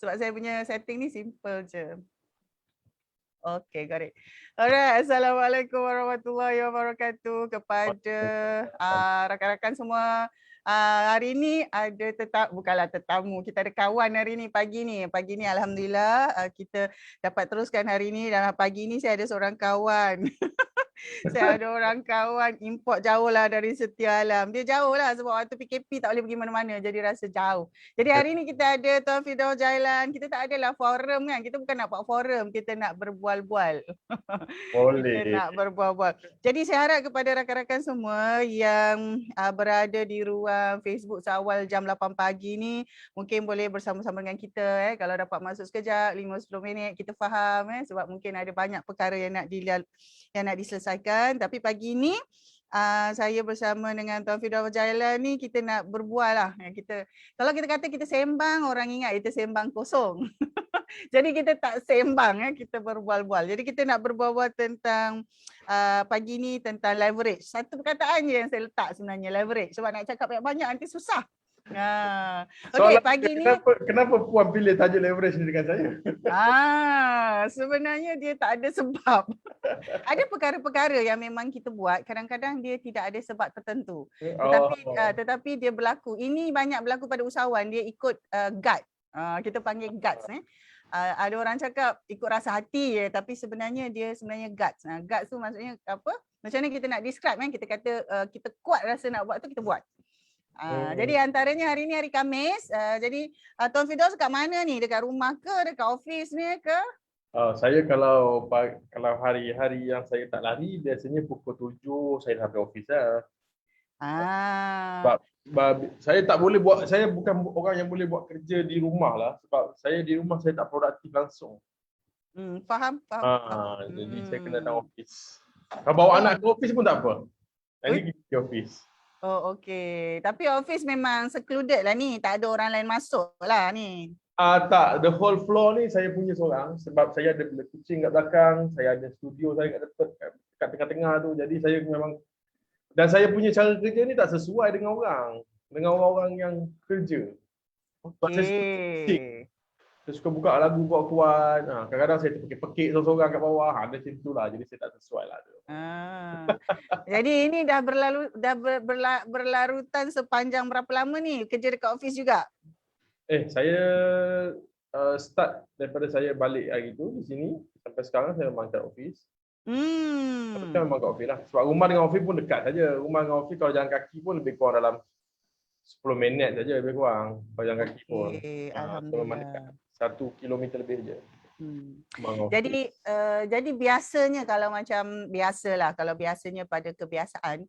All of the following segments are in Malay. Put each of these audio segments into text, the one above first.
Sebab saya punya setting ni simple je. Okay, got it. Alright, Assalamualaikum warahmatullahi wabarakatuh kepada rakan-rakan semua. Hari ni ada bukanlah tetamu, kita ada kawan hari ni pagi ni. Pagi ni alhamdulillah kita dapat teruskan hari ni, dan pagi ni saya ada seorang kawan. Saya ada orang kawan import jauh lah dari Setia Alam. Dia jauh lah sebab waktu PKP tak boleh pergi mana-mana, jadi rasa jauh. Jadi hari ni kita ada Tuan Firdaus Jailan. Kita tak adalah forum kan, kita bukan nak buat forum, kita nak berbual-bual. Kita Boleh. nak berbual-bual. Jadi saya harap kepada rakan-rakan semua yang berada di ruang Facebook seawal jam 8 pagi ni, mungkin boleh bersama-sama dengan kita. Kalau dapat masuk sekejap, 5-10 minit, kita faham. Sebab mungkin ada banyak perkara yang nak diselesaikan. Tapi pagi ni saya bersama dengan Tuan Firdaus Jailan ni, kita nak berbual lah. Kalau kita kata kita sembang, orang ingat kita sembang kosong. Jadi kita tak sembang, kita berbual-bual. Jadi kita nak berbual-bual tentang pagi ni tentang leverage. Satu perkataan je yang saya letak sebenarnya, leverage. Sebab nak cakap banyak-banyak nanti susah. Okey, pagi ni kenapa Puan pilih tajuk leverage ni dengan saya? Sebenarnya dia tak ada sebab. Ada perkara-perkara yang memang kita buat, kadang-kadang dia tidak ada sebab tertentu. Tetapi dia berlaku. Ini banyak berlaku pada usahawan, dia ikut gut. Kita panggil guts. Ada orang cakap ikut rasa hati je, tapi sebenarnya dia guts. Guts tu maksudnya apa? Macam mana kita nak describe kan? Kita kata kita kuat rasa nak buat tu, kita buat. Jadi antaranya hari ni hari Khamis. Jadi Tuan Firdaus kat mana ni? Dekat rumah ke? Dekat office ni ke? Saya kalau hari-hari yang saya tak lari, biasanya pukul 7 saya dah sampai office lah. Sebab saya tak boleh buat, saya bukan orang yang boleh buat kerja di rumah lah. Sebab saya di rumah saya tak produktif langsung. Faham. Jadi saya kena datang office. Kalau bawa anak ke office pun tak apa. Nanti kita pergi office. Oh, okey. Tapi office memang secluded lah ni. Tak ada orang lain masuk lah ni. Tak. The whole floor ni saya punya seorang. Sebab saya ada kucing kat belakang. Saya ada studio saya kat tengah-tengah tu. Jadi saya memang... Dan saya punya cara kerja ni tak sesuai dengan orang yang kerja. Okey. Saya suka buka lagu kuat-kuat. Kadang-kadang saya terpekik-pekik seorang-seorang kat bawah. Ada macam tu lah. Jadi saya tak sesuai lah. Jadi ini dah berlarutan sepanjang berapa lama ni? Kerja dekat office juga? Saya start daripada saya balik hari tu di sini. Sampai sekarang saya memang kat office. Tapi kan memang kat office lah. Sebab rumah dengan office pun dekat saja. Rumah dengan office kalau jalan kaki pun lebih kurang dalam 10 minit saja lebih kurang. Kalau jalan kaki pun. Alhamdulillah. 1 kilometer lebih je. Jadi biasanya kalau biasanya pada kebiasaan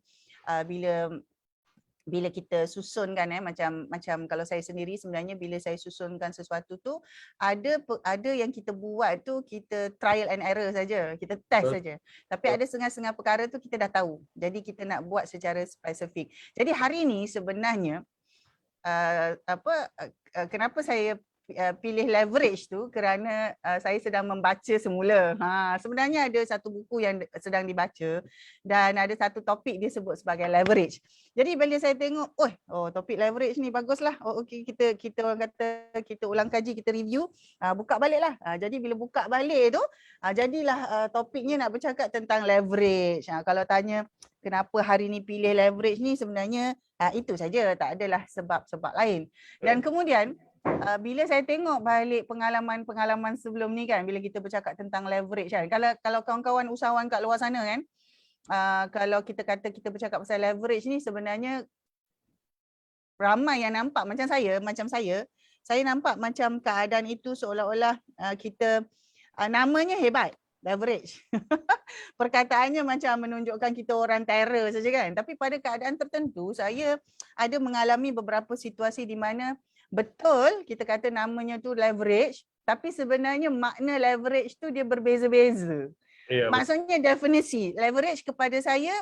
bila kita susunkan macam kalau saya sendiri sebenarnya bila saya susunkan sesuatu tu ada yang kita buat tu kita trial and error saja, kita test saja. Tapi ada setengah-setengah perkara tu kita dah tahu. Jadi kita nak buat secara spesifik. Jadi hari ni sebenarnya kenapa saya pilih leverage tu kerana saya sedang membaca semula. Sebenarnya ada satu buku yang sedang dibaca dan ada satu topik dia sebut sebagai leverage. Jadi bila saya tengok, topik leverage ni baguslah. Okey, kita orang kata kita ulang kaji, kita review, buka baliklah. Jadi bila buka balik tu, jadilah topiknya nak bercakap tentang leverage. Kalau tanya kenapa hari ni pilih leverage ni, sebenarnya itu saja, tak adalah sebab-sebab lain. Dan kemudian bila saya tengok balik pengalaman-pengalaman sebelum ni kan, bila kita bercakap tentang leverage kan, kalau kawan-kawan usahawan kat luar sana kan, kalau kita kata kita bercakap pasal leverage ni, sebenarnya ramai yang nampak macam saya nampak macam keadaan itu seolah-olah kita namanya hebat, leverage. Perkataannya macam menunjukkan kita orang terror saja kan, tapi pada keadaan tertentu saya ada mengalami beberapa situasi di mana betul kita kata namanya tu leverage, tapi sebenarnya makna leverage tu dia berbeza-beza. Maksudnya definisi leverage kepada saya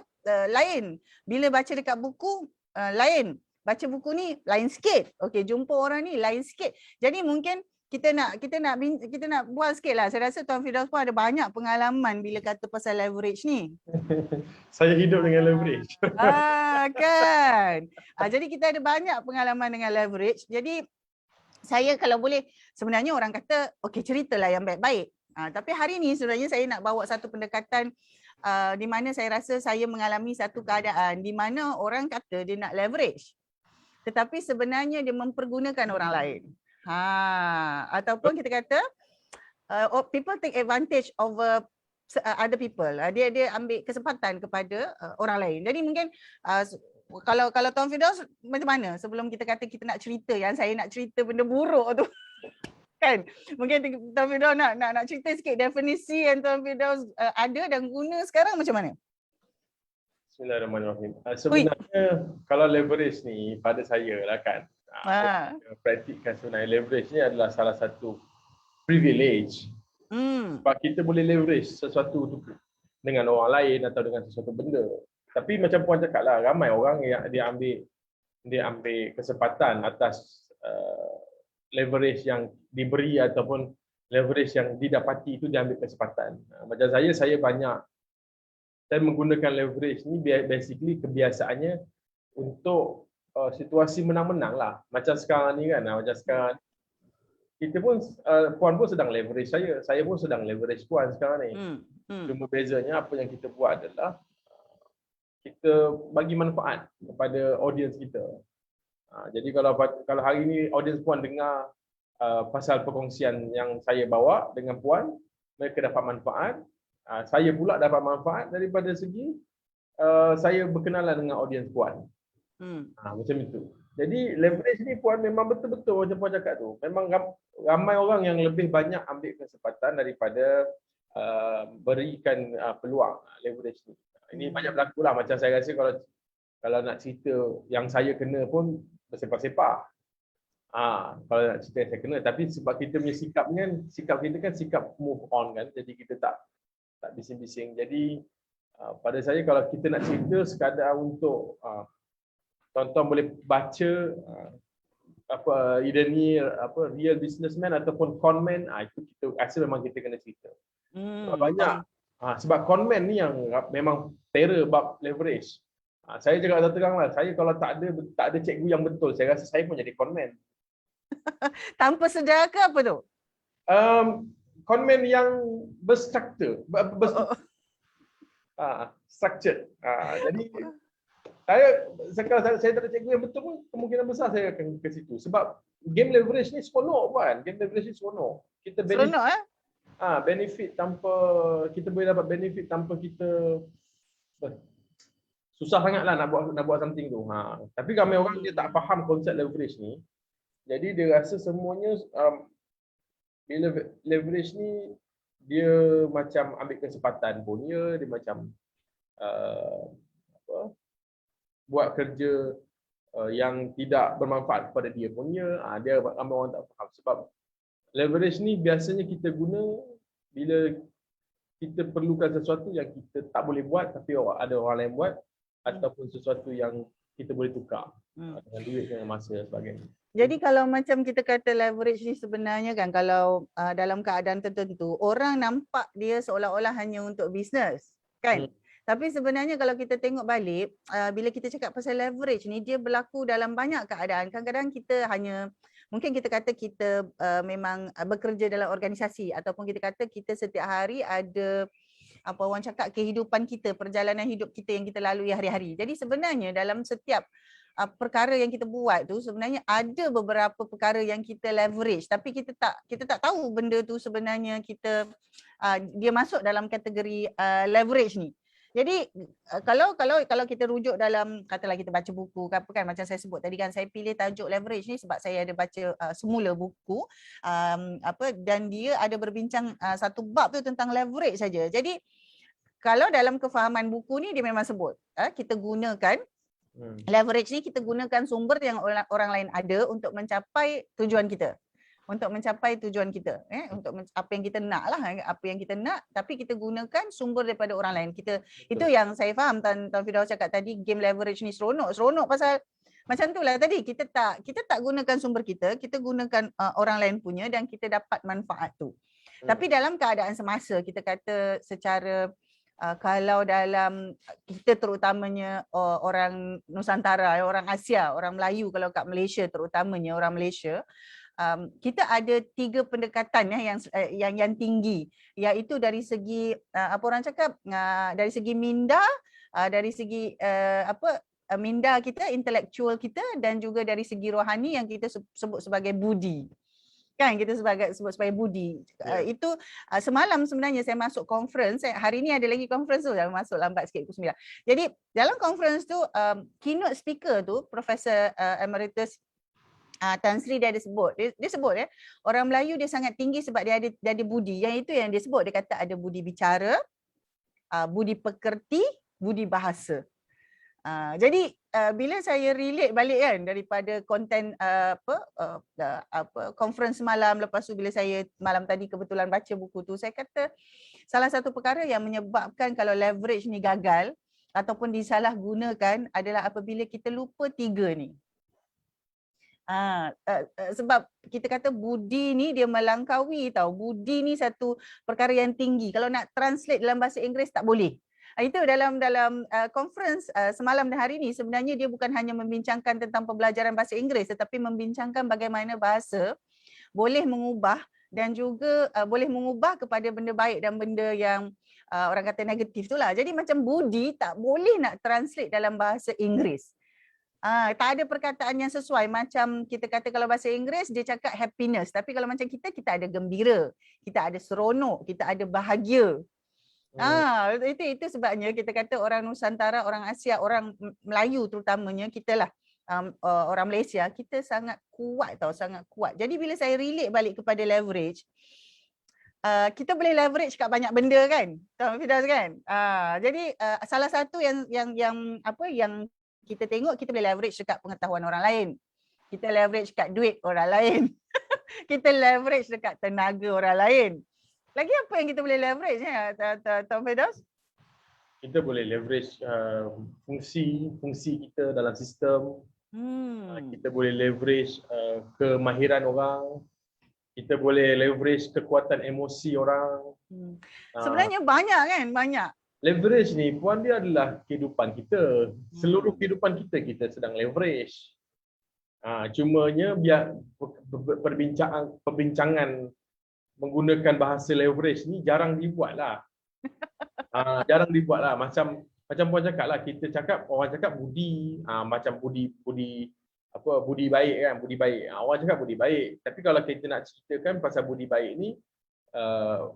lain. Bila baca dekat buku lain. Baca buku ni lain sikit. Okey, jumpa orang ni lain sikit. Jadi mungkin kita nak bual sikit lah. Saya rasa Tuan Firdaus pun ada banyak pengalaman bila kata pasal leverage ni. Saya hidup dengan leverage. Kan. Jadi kita ada banyak pengalaman dengan leverage. Jadi saya kalau boleh sebenarnya orang kata okey ceritalah yang baik-baik. Tapi hari ni sebenarnya saya nak bawa satu pendekatan di mana saya rasa saya mengalami satu keadaan di mana orang kata dia nak leverage. Tetapi sebenarnya dia mempergunakan orang lain. Ataupun kita kata people take advantage of other people. Dia ambil kesempatan kepada orang lain. Jadi mungkin kalau Tuan Firdaus macam mana sebelum kita kata kita nak cerita yang saya nak cerita benda buruk tu kan? Mungkin Tuan Firdaus nak cerita sikit definisi yang Tuan Firdaus ada dan guna sekarang macam mana? Bismillahirrahmanirrahim. Sebenarnya kalau leverage ni pada saya lah kan. Praktikkan sebenarnya leverage ni adalah salah satu privilege. Sebab kita boleh leverage sesuatu tu dengan orang lain atau dengan sesuatu benda. Tapi macam Puan cakap lah, ramai orang yang dia ambil kesempatan atas leverage yang diberi ataupun leverage yang didapati itu dia ambil kesempatan. Macam saya menggunakan leverage ni basically kebiasaannya untuk situasi menang-menang lah. Macam sekarang ni kan, kita pun, Puan pun sedang leverage saya pun sedang leverage Puan sekarang ni. Cuma bezanya apa yang kita buat adalah kita bagi manfaat kepada audiens kita. Jadi kalau hari ni audiens Puan dengar pasal perkongsian yang saya bawa dengan Puan, mereka dapat manfaat. Saya pula dapat manfaat daripada segi saya berkenalan dengan audiens Puan. Macam itu. Jadi leverage ni Puan memang betul-betul macam Puan cakap tu. Memang ramai orang yang lebih banyak ambil kesempatan daripada berikan peluang leverage ni. Ini banyak berlaku lah. Macam saya rasa kalau nak cerita yang saya kena pun bersepak-sepak. Kalau nak cerita yang saya kena. Tapi sebab kita punya sikap kita kan sikap move on kan. Jadi kita tak bising-bising. Jadi pada saya kalau kita nak cerita sekadar untuk tuan-tuan boleh baca either ni real businessman ataupun conman, itu kita rasa memang kita kena cerita. Banyak sebab conman ni yang memang terror bab leverage. Saya cakap terang lah, saya kalau tak ada cikgu yang betul, saya rasa saya pun jadi conman. Tanpa sedar ke apa tu? Conman yang berstruktur, structured. Jadi kalau saya tak ada cikgu yang betul pun kemungkinan besar saya akan ke situ. Sebab game leverage ni seronok kan. Game leverage ni seronok. Kita benefit, benefit tanpa kita boleh dapat benefit tanpa kita susah sangatlah nak buat something tu. Tapi ramai orang dia tak faham konsep leverage ni. Jadi dia rasa semuanya bila leverage ni dia macam ambil kesempatan punya, dia macam buat kerja yang tidak bermanfaat kepada dia punya. Dia ramai orang tak faham. Sebab leverage ni biasanya kita guna bila kita perlukan sesuatu yang kita tak boleh buat tapi ada orang lain buat, ataupun sesuatu yang kita boleh tukar dengan duit, dengan masa dan sebagainya. Jadi kalau macam kita kata leverage ni sebenarnya kan, kalau dalam keadaan tertentu orang nampak dia seolah-olah hanya untuk bisnes kan. Tapi sebenarnya kalau kita tengok balik, bila kita cakap pasal leverage ni, dia berlaku dalam banyak keadaan. Kadang-kadang kita mungkin kita kata kita memang bekerja dalam organisasi, ataupun kita kata kita setiap hari ada apa orang cakap kehidupan kita, perjalanan hidup kita yang kita lalui hari-hari. Jadi sebenarnya dalam setiap perkara yang kita buat tu sebenarnya ada beberapa perkara yang kita leverage, tapi kita tak tahu benda tu sebenarnya dia masuk dalam kategori leverage ni. Jadi kalau kita rujuk dalam, katalah kita baca buku ke apa kan, macam saya sebut tadi kan, saya pilih tajuk leverage ni sebab saya ada baca semula buku dan dia ada berbincang satu bab tu tentang leverage saja. Jadi kalau dalam kefahaman buku ni dia memang sebut kita gunakan leverage ni, kita gunakan sumber yang orang lain ada untuk mencapai tujuan kita. Untuk mencapai tujuan kita, untuk apa yang kita nak lah, apa yang kita nak, tapi kita gunakan sumber daripada orang lain. Itu yang saya faham Tuan Firdaus cakap tadi, game leverage ni seronok pasal macam tu lah tadi, kita tak gunakan sumber kita gunakan orang lain punya dan kita dapat manfaat tu. Tapi dalam keadaan semasa, kita kata secara kalau dalam kita terutamanya orang Nusantara, orang Asia, orang Melayu, kalau kat Malaysia terutamanya orang Malaysia, kita ada 3 pendekatan yang tinggi, iaitu dari segi apa orang cakap, dari segi minda, dari segi minda kita, intelektual kita, dan juga dari segi rohani yang kita sebut sebagai budi. Kan kita sebut sebagai budi. Itu semalam sebenarnya saya masuk conference, hari ni ada lagi conference tu, jangan masuk lambat sikit pukul 9. Jadi dalam conference tu keynote speaker tu Profesor Emeritus Tan Sri dia ada sebut, dia sebut orang Melayu dia sangat tinggi sebab dia ada budi. Yang itu yang dia sebut, dia kata ada budi bicara, budi pekerti, budi bahasa. Jadi bila saya relate balik kan daripada konten conference semalam, lepas tu bila saya malam tadi kebetulan baca buku tu, saya kata salah satu perkara yang menyebabkan kalau leverage ni gagal ataupun disalahgunakan adalah apabila kita lupa 3 ni. Sebab kita kata budi ni dia melangkaui tau. Budi ni satu perkara yang tinggi. Kalau nak translate dalam bahasa Inggeris tak boleh. Itu dalam conference semalam dan hari ni sebenarnya dia bukan hanya membincangkan tentang pembelajaran bahasa Inggeris, tetapi membincangkan bagaimana bahasa boleh mengubah dan juga boleh mengubah kepada benda baik dan benda yang orang kata negatif tu lah. Jadi macam budi tak boleh nak translate dalam bahasa Inggeris. Tak ada perkataan yang sesuai. Macam kita kata kalau bahasa Inggeris dia cakap happiness, tapi kalau macam kita ada gembira, kita ada seronok, kita ada bahagia. Itu sebabnya kita kata orang Nusantara, orang Asia, orang Melayu terutamanya, kita lah orang Malaysia, kita sangat kuat tau, sangat kuat. Jadi bila saya relate balik kepada leverage, kita boleh leverage kat banyak benda kan, Tuan Firdaus kan. Jadi salah satu yang kita tengok, kita boleh leverage dekat pengetahuan orang lain. Kita leverage dekat duit orang lain. Kita leverage dekat tenaga orang lain. Lagi apa yang kita boleh leverage Tuan Firdaus? Kita boleh leverage fungsi kita dalam sistem. Kita boleh leverage kemahiran orang. Kita boleh leverage kekuatan emosi orang. Sebenarnya banyak kan, banyak. Leverage ni puan dia adalah kehidupan kita. Seluruh kehidupan kita sedang leverage. Cumanya biar perbincangan menggunakan bahasa leverage ni jarang dibuatlah. Jarang dibuatlah. Macam puan cakap lah, kita cakap, orang cakap budi, macam budi baik kan, budi baik. Orang cakap budi baik. Tapi kalau kita nak ceritakan pasal budi baik ni,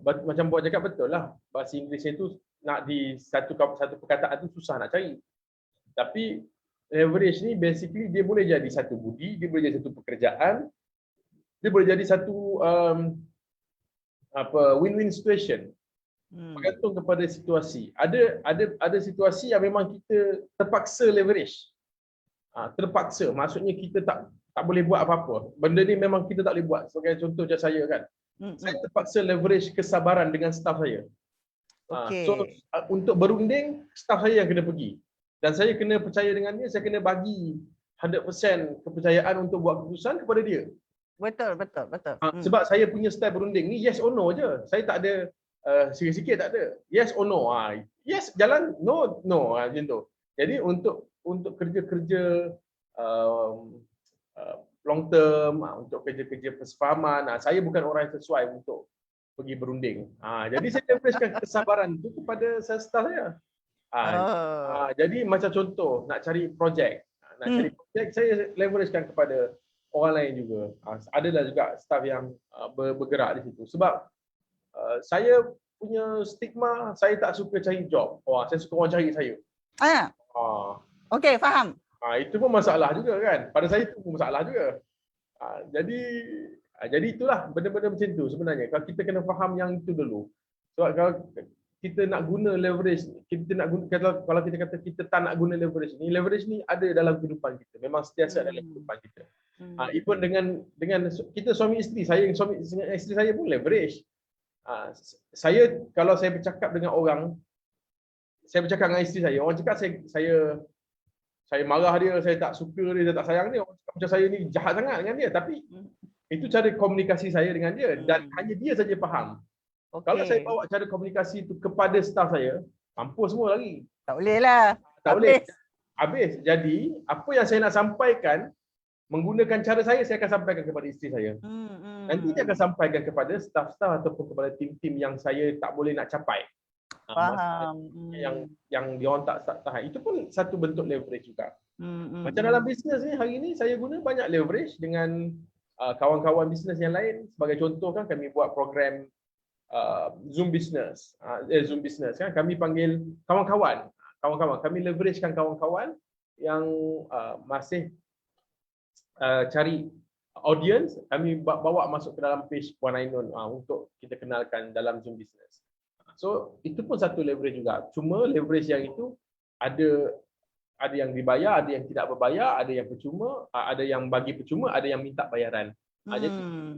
macam puan cakap betul lah. Bahasa Inggeris itu nak di satu perkataan tu susah nak cari. Tapi leverage ni basically dia boleh jadi satu budi, dia boleh jadi satu pekerjaan, dia boleh jadi satu win-win situation. Bergantung kepada situasi. Ada situasi yang memang kita terpaksa leverage. Terpaksa, maksudnya kita tak boleh buat apa-apa. Benda ni memang kita tak boleh buat. Sebagai contoh macam saya kan. Saya terpaksa leverage kesabaran dengan staff saya. So untuk berunding, staff saya yang kena pergi. Dan saya kena percaya dengan dia, saya kena bagi 100% kepercayaan untuk buat keputusan kepada dia. Betul. Sebab saya punya style berunding ni yes or no je. Saya tak ada sikit-sikit tak ada. Yes or no. Yes jalan, no macam tu. Jadi untuk kerja-kerja long term, untuk kerja-kerja persefahaman, saya bukan orang yang sesuai untuk pergi berunding. Jadi saya leverage kesabaran itu kepada staff saya. Jadi macam contoh nak cari projek. Saya leveragekan kepada orang lain juga. Adalah juga staff yang bergerak di situ. Sebab saya punya stigma, saya tak suka cari job. Saya suka orang cari saya. Okey, faham. Itu pun masalah juga kan. Pada saya itu pun masalah juga. Jadi itulah benda-benda macam tu sebenarnya. Kalau kita kena faham yang itu dulu. Sebab kalau kita nak guna leverage, kalau kita kata kita tak nak guna leverage ni ada dalam kehidupan kita. Memang sentiasa dalam kehidupan kita. Even dengan kita suami isteri, isteri saya pun leverage. Kalau saya bercakap dengan orang, saya bercakap dengan isteri saya, orang cakap saya marah dia, saya tak suka dia, saya tak sayang dia, orang cakap macam saya ni jahat sangat dengan dia, tapi itu cara komunikasi saya dengan dia dan hanya dia saja faham. Kalau saya bawa cara komunikasi itu kepada staf saya, mampus semua lagi. Tak boleh lah. Tak boleh. Habis. Jadi, apa yang saya nak sampaikan menggunakan cara saya akan sampaikan kepada isteri saya. Nanti dia akan sampaikan kepada staff-staff ataupun kepada tim-tim yang saya tak boleh nak capai. Faham. Yang dia orang tak tahan. Itu pun satu bentuk leverage juga. Macam dalam bisnes ni, hari ni saya guna banyak leverage dengan kawan-kawan bisnes yang lain. Sebagai contoh kan, kami buat program Zoom Business. Zoom Business kan, kami panggil kawan-kawan. Kami leveragekan kawan-kawan yang masih cari audience, kami bawa masuk ke dalam page Puan Ainun untuk kita kenalkan dalam Zoom Business. So itu pun satu leverage juga. Cuma leverage yang itu ada yang dibayar, ada yang tidak berbayar, ada yang percuma, ada yang bagi percuma, ada yang minta bayaran. Jadi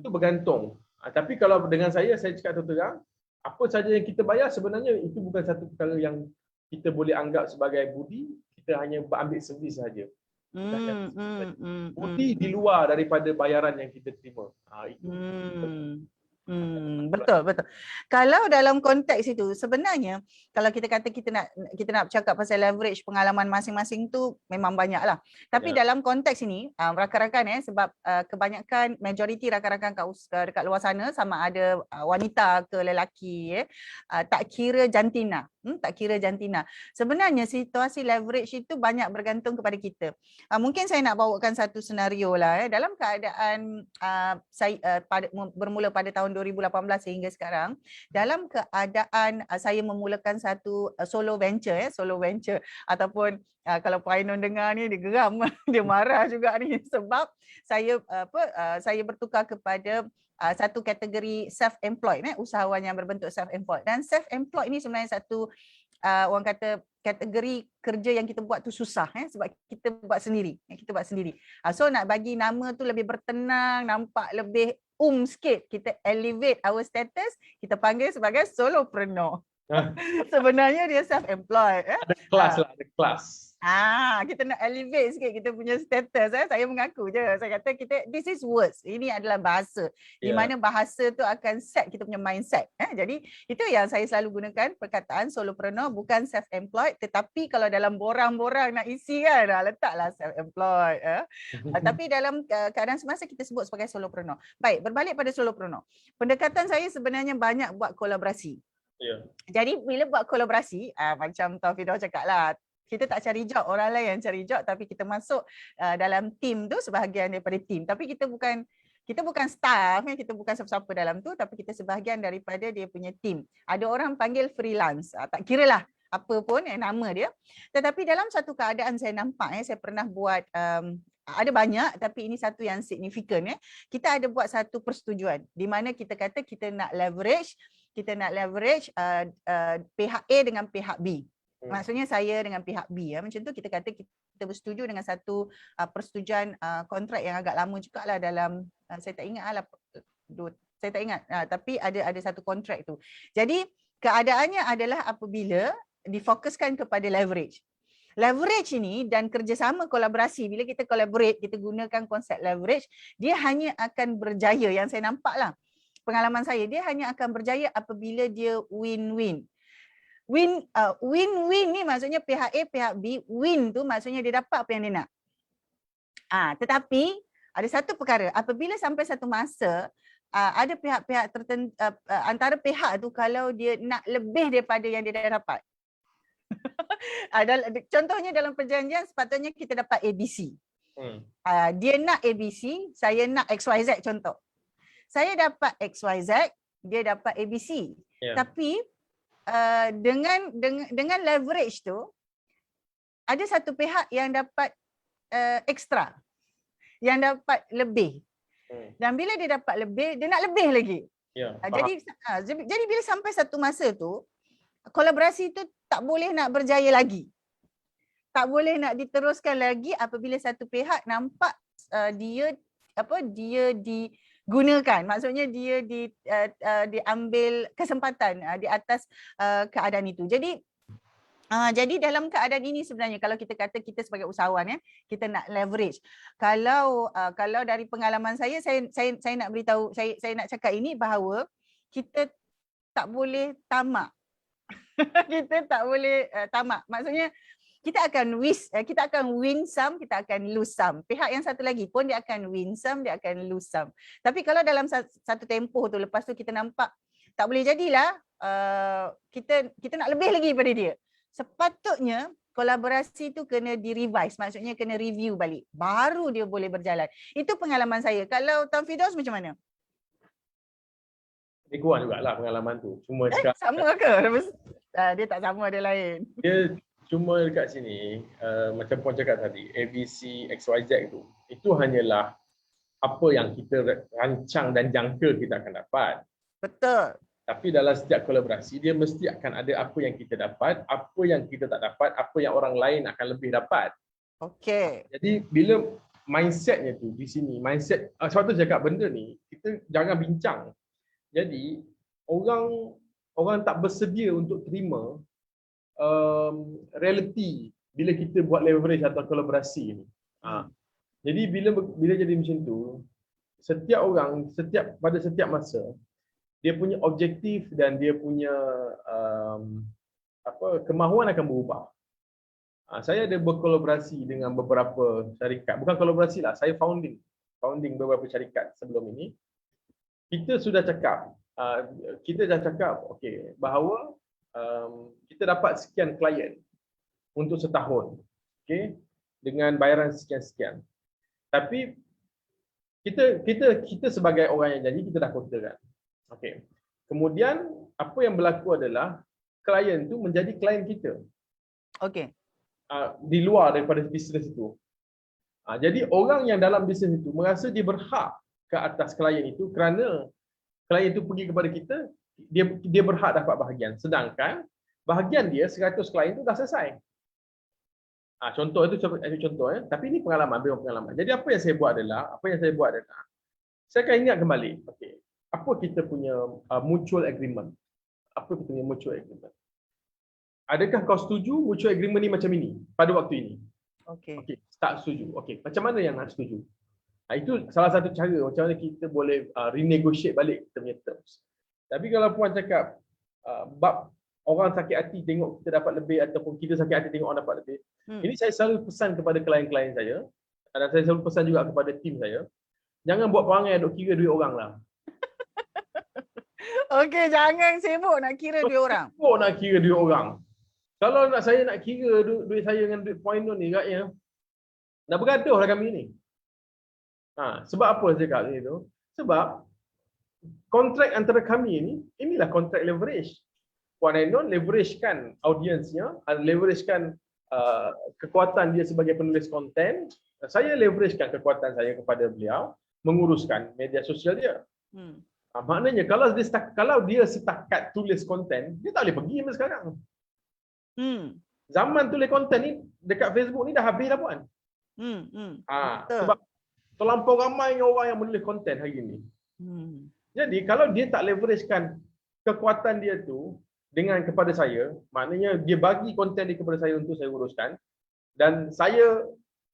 itu bergantung. Tapi kalau dengan saya cakap terang, apa saja yang kita bayar sebenarnya itu bukan satu perkara yang kita boleh anggap sebagai budi, kita hanya ambil servis saja. Budi di luar daripada bayaran yang kita terima. Itu. Betul. Kalau dalam konteks itu sebenarnya kalau kita kata kita nak bercakap pasal leverage pengalaman masing-masing tu memang banyaklah. Tapi dalam konteks ini rakan-rakan sebab kebanyakan majoriti rakan-rakan dekat luar sana sama ada wanita ke lelaki tak kira jantina. Sebenarnya situasi leverage itu banyak bergantung kepada kita. Mungkin saya nak bawakan satu senario lah dalam keadaan saya bermula pada tahun 2018 sehingga sekarang, dalam keadaan saya memulakan satu solo venture ataupun kalau Puan Ainun dengar ni dia geram, dia marah juga ni sebab saya bertukar kepada satu kategori self-employed, usahawan yang berbentuk self-employed. Dan self-employed ni sebenarnya satu orang kata kategori kerja yang kita buat tu susah sebab kita buat sendiri. So nak bagi nama tu lebih bertenang, nampak lebih sikit, kita elevate our status, kita panggil sebagai solopreneur. Sebenarnya dia self-employed. Ada kelas. Kita nak elevate sikit kita punya status. Saya mengaku je. Saya kata this is words. Ini adalah bahasa. Di mana bahasa tu akan set kita punya mindset. Jadi itu yang saya selalu gunakan perkataan solopreneur, bukan self-employed. Tetapi kalau dalam borang-borang nak isi kan, letaklah self-employed. Tapi dalam keadaan semasa kita sebut sebagai solopreneur. Baik, berbalik pada solopreneur. Pendekatan saya sebenarnya banyak buat kolaborasi. Jadi bila buat kolaborasi, macam Taufidah cakap lah, kita tak cari job, orang lain yang cari job, tapi kita masuk dalam tim tu sebahagian daripada tim. Tapi kita bukan staff, kita bukan siapa-siapa dalam tu, tapi kita sebahagian daripada dia punya tim. Ada orang panggil freelance, tak kira lah apa pun nama dia. Tetapi dalam satu keadaan saya nampak, saya pernah buat, ada banyak tapi ini satu yang signifikan. Kita ada buat satu persetujuan di mana kita kata kita nak leverage pihak A dengan pihak B. Maksudnya saya dengan pihak B. Macam tu kita kata kita bersetuju dengan satu persetujuan kontrak yang agak lama jugalah dalam, saya tak ingat tapi ada satu kontrak tu. Jadi keadaannya adalah apabila difokuskan kepada leverage. Leverage ini dan kerjasama kolaborasi, bila kita collaborate, kita gunakan konsep leverage, dia hanya akan berjaya, yang saya nampak lah, pengalaman saya, dia hanya akan berjaya apabila dia win-win. Win-win ni maksudnya pihak A, pihak B, win tu maksudnya dia dapat apa yang dia nak. Tetapi ada satu perkara, apabila sampai satu masa, ada pihak-pihak tertentu, antara pihak tu kalau dia nak lebih daripada yang dia dah dapat. Contohnya dalam perjanjian sepatutnya kita dapat ABC. Dia nak ABC, saya nak XYZ contoh. Saya dapat XYZ, dia dapat ABC. Tapi dengan leverage tu ada satu pihak yang dapat ekstra, yang dapat lebih. Dan bila dia dapat lebih, dia nak lebih lagi. Jadi bila sampai satu masa tu, kolaborasi tu tak boleh nak berjaya lagi. Tak boleh nak diteruskan lagi apabila satu pihak nampak dia digunakan. Maksudnya dia diambil kesempatan di atas keadaan itu. Jadi dalam keadaan ini sebenarnya kalau kita kata kita sebagai usahawan, kita nak leverage. Kalau dari pengalaman saya nak beritahu, saya nak cakap ini bahawa kita tak boleh tamak. Kita tak boleh tamak. Maksudnya kita akan win some, kita akan lose some. Pihak yang satu lagi pun dia akan win some, dia akan lose some. Tapi kalau dalam satu tempoh tu, lepas tu kita nampak tak boleh jadilah, kita nak lebih lagi pada dia. Sepatutnya kolaborasi tu kena di-revise, maksudnya kena review balik. Baru dia boleh berjalan. Itu pengalaman saya. Kalau Tuan Firdaus macam mana? Dia kurang jugalah pengalaman tu. Cuma sama ke? Dia tak sama, dia lain. Dia cuma dekat sini, macam Puan cakap tadi, ABC, XYZ itu hanyalah apa yang kita rancang dan jangka kita akan dapat. Betul. Tapi dalam setiap kolaborasi, dia mesti akan ada apa yang kita dapat, apa yang kita tak dapat, apa yang orang lain akan lebih dapat. Okey. Jadi bila mindsetnya tu di sini, mindset, sebab tu cakap benda ni, kita jangan bincang. Jadi orang tak bersedia untuk terima realiti bila kita buat leverage atau kolaborasi ni. Jadi bila jadi macam tu, setiap orang pada setiap masa dia punya objektif dan dia punya kemahuan akan berubah. Saya ada berkolaborasi dengan beberapa syarikat, bukan kolaborasi lah, saya founding beberapa syarikat sebelum ini. Kita sudah cakap, okey, bahawa kita dapat sekian klien untuk setahun, okey, dengan bayaran sekian-sekian. Tapi kita sebagai orang yang janji, kita dah kotakan. Okey. Kemudian apa yang berlaku adalah klien tu menjadi klien kita. Okey. Di luar daripada bisnes itu. Jadi orang yang dalam bisnes itu merasa dia berhak ke atas klien itu kerana klien itu pergi kepada kita, dia berhak dapat bahagian. Sedangkan bahagian dia 100 klien itu dah selesai. Contoh itu contoh ya. Tapi ini pengalaman. Jadi apa yang saya buat adalah saya akan ingat kembali. Okey. Apa kita punya mutual agreement? Adakah kau setuju mutual agreement ni macam ini pada waktu ini? Okey, tak setuju. Okey, macam mana yang nak setuju? Itu salah satu cara macam mana kita boleh renegotiate balik kita punya terms. Tapi kalau Puan cakap bab orang sakit hati tengok kita dapat lebih ataupun kita sakit hati tengok orang dapat lebih. Ini saya selalu pesan kepada klien-klien saya dan saya selalu pesan juga kepada tim saya. Jangan buat perangai duk kira duit orang lah. Okey, jangan sibuk nak kira duit orang. Sibuk nak kira duit orang. Kalau saya nak kira duit saya dengan duit point ni katnya, dah bergaduh lah kami ni. Sebab apa saya cakap ni tu? Sebab kontrak antara kami ni, inilah kontrak leverage. Puan Ainon leveragekan audiensnya, leveragekan kekuatan dia sebagai penulis konten. Saya leveragekan kekuatan saya kepada beliau menguruskan media sosial dia. Maknanya kalau dia setakat tulis konten, dia tak boleh pergi sampai sekarang. Zaman tulis konten ni dekat Facebook ni dah habis dah Puan. Sebab terlampau ramai orang yang menulis konten hari ni. Jadi kalau dia tak leveragekan kekuatan dia tu kepada saya, maknanya dia bagi konten dia kepada saya untuk saya uruskan dan saya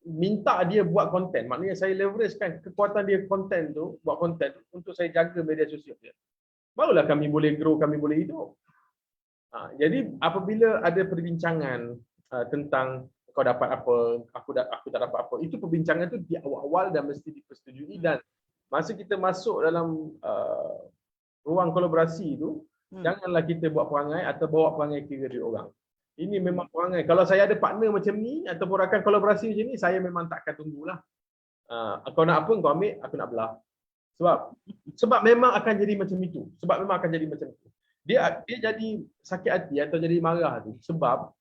minta dia buat konten, maknanya saya leveragekan kekuatan dia konten tu, buat konten untuk saya jaga media sosial dia. Barulah kami boleh grow, kami boleh hidup. Jadi apabila ada perbincangan tentang kau dapat apa, aku tak dapat apa, itu perbincangan tu di awal-awal dah mesti dipersetujui dan masa kita masuk dalam ruang kolaborasi tu, janganlah kita buat perangai atau bawa perangai kira duit orang. Ini memang perangai. Kalau saya ada partner macam ni ataupun rakan kolaborasi macam ni, saya memang tak akan tunggulah. Kau nak apa, kau ambil, aku nak belah. Sebab memang akan jadi macam itu. Dia jadi sakit hati atau jadi marah tu sebab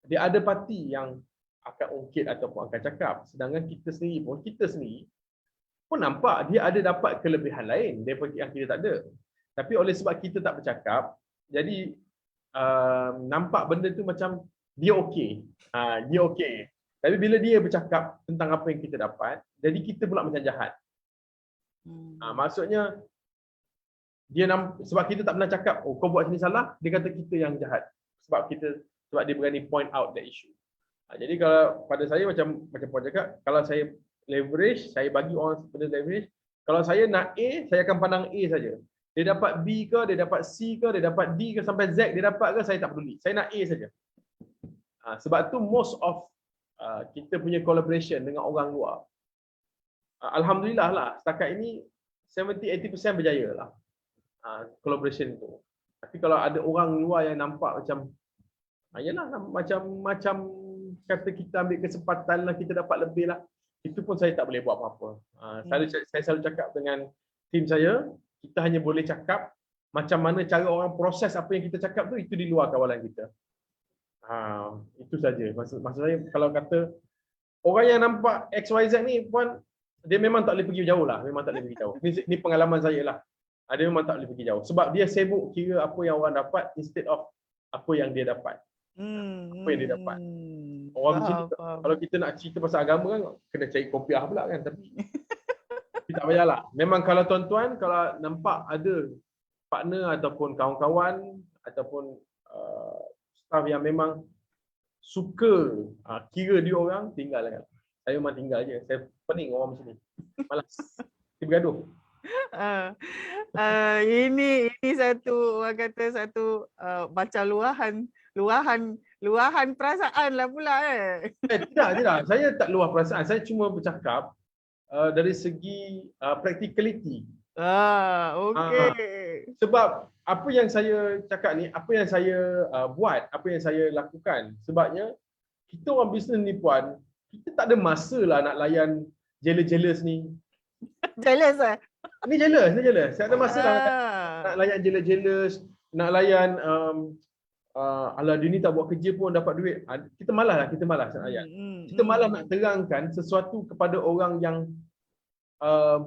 dia ada parti yang akan ungkit ataupun akan cakap. Sedangkan kita sendiri pun nampak dia ada dapat kelebihan lain daripada yang kita tak ada. Tapi oleh sebab kita tak bercakap, jadi nampak benda tu macam dia okey. Dia okey. Tapi bila dia bercakap tentang apa yang kita dapat, jadi kita pula macam jahat. Maksudnya sebab kita tak pernah cakap, oh kau buat sini salah, dia kata kita yang jahat. Sebab dia berani point out the issue. Jadi kalau pada saya macam Puan cakap, kalau saya leverage, saya bagi orang benda leverage, kalau saya nak A, saya akan pandang A saja. Dia dapat B ke, dia dapat C ke, dia dapat D ke sampai Z dia dapat ke, saya tak peduli. Saya nak A saja. Sebab tu most of kita punya collaboration dengan orang luar, alhamdulillah lah setakat ini 70-80% berjaya lah collaboration tu. Tapi kalau ada orang luar yang nampak macam yalah macam kata kita ambil kesempatan lah, kita dapat lebih lah, itu pun saya tak boleh buat apa-apa. Saya selalu cakap dengan tim saya, kita hanya boleh cakap macam mana cara orang proses apa yang kita cakap tu, itu di luar kawalan kita. Itu saja. Maksud saya, kalau kata orang yang nampak XYZ ni pun, dia memang tak boleh pergi jauh lah. Memang tak boleh pergi jauh. Ini pengalaman saya lah. Dia memang tak boleh pergi jauh. Sebab dia sibuk kira apa yang orang dapat instead of apa yang dia dapat. Apa yang dia dapat. Orang macam ni, kalau kita nak cerita pasal agama kan, kena cari kopiah pula kan. Tapi tak payahlah. Memang kalau tuan-tuan, kalau nampak ada partner ataupun kawan-kawan ataupun staff yang memang suka kira dia orang, tinggalkan. Saya memang tinggal je. Saya pening orang macam ni. Malas. Dia bergaduh. Ini satu, orang kata satu macam luahan perasaan lah pula Tidak. Saya tak luah perasaan. Saya cuma bercakap dari segi practicality. Okey. Sebab apa yang saya cakap ni, apa yang saya buat, apa yang saya lakukan, sebabnya kita orang bisnes ni puan, kita tak ada masa lah nak layan jealous ni. Jealous lah. Ni jealous. Saya ada masa lah nak layan jealous, nak layan alah dia ni tak buat kerja pun dapat duit. Kita malas nak layan. Kita malas nak terangkan sesuatu kepada orang yang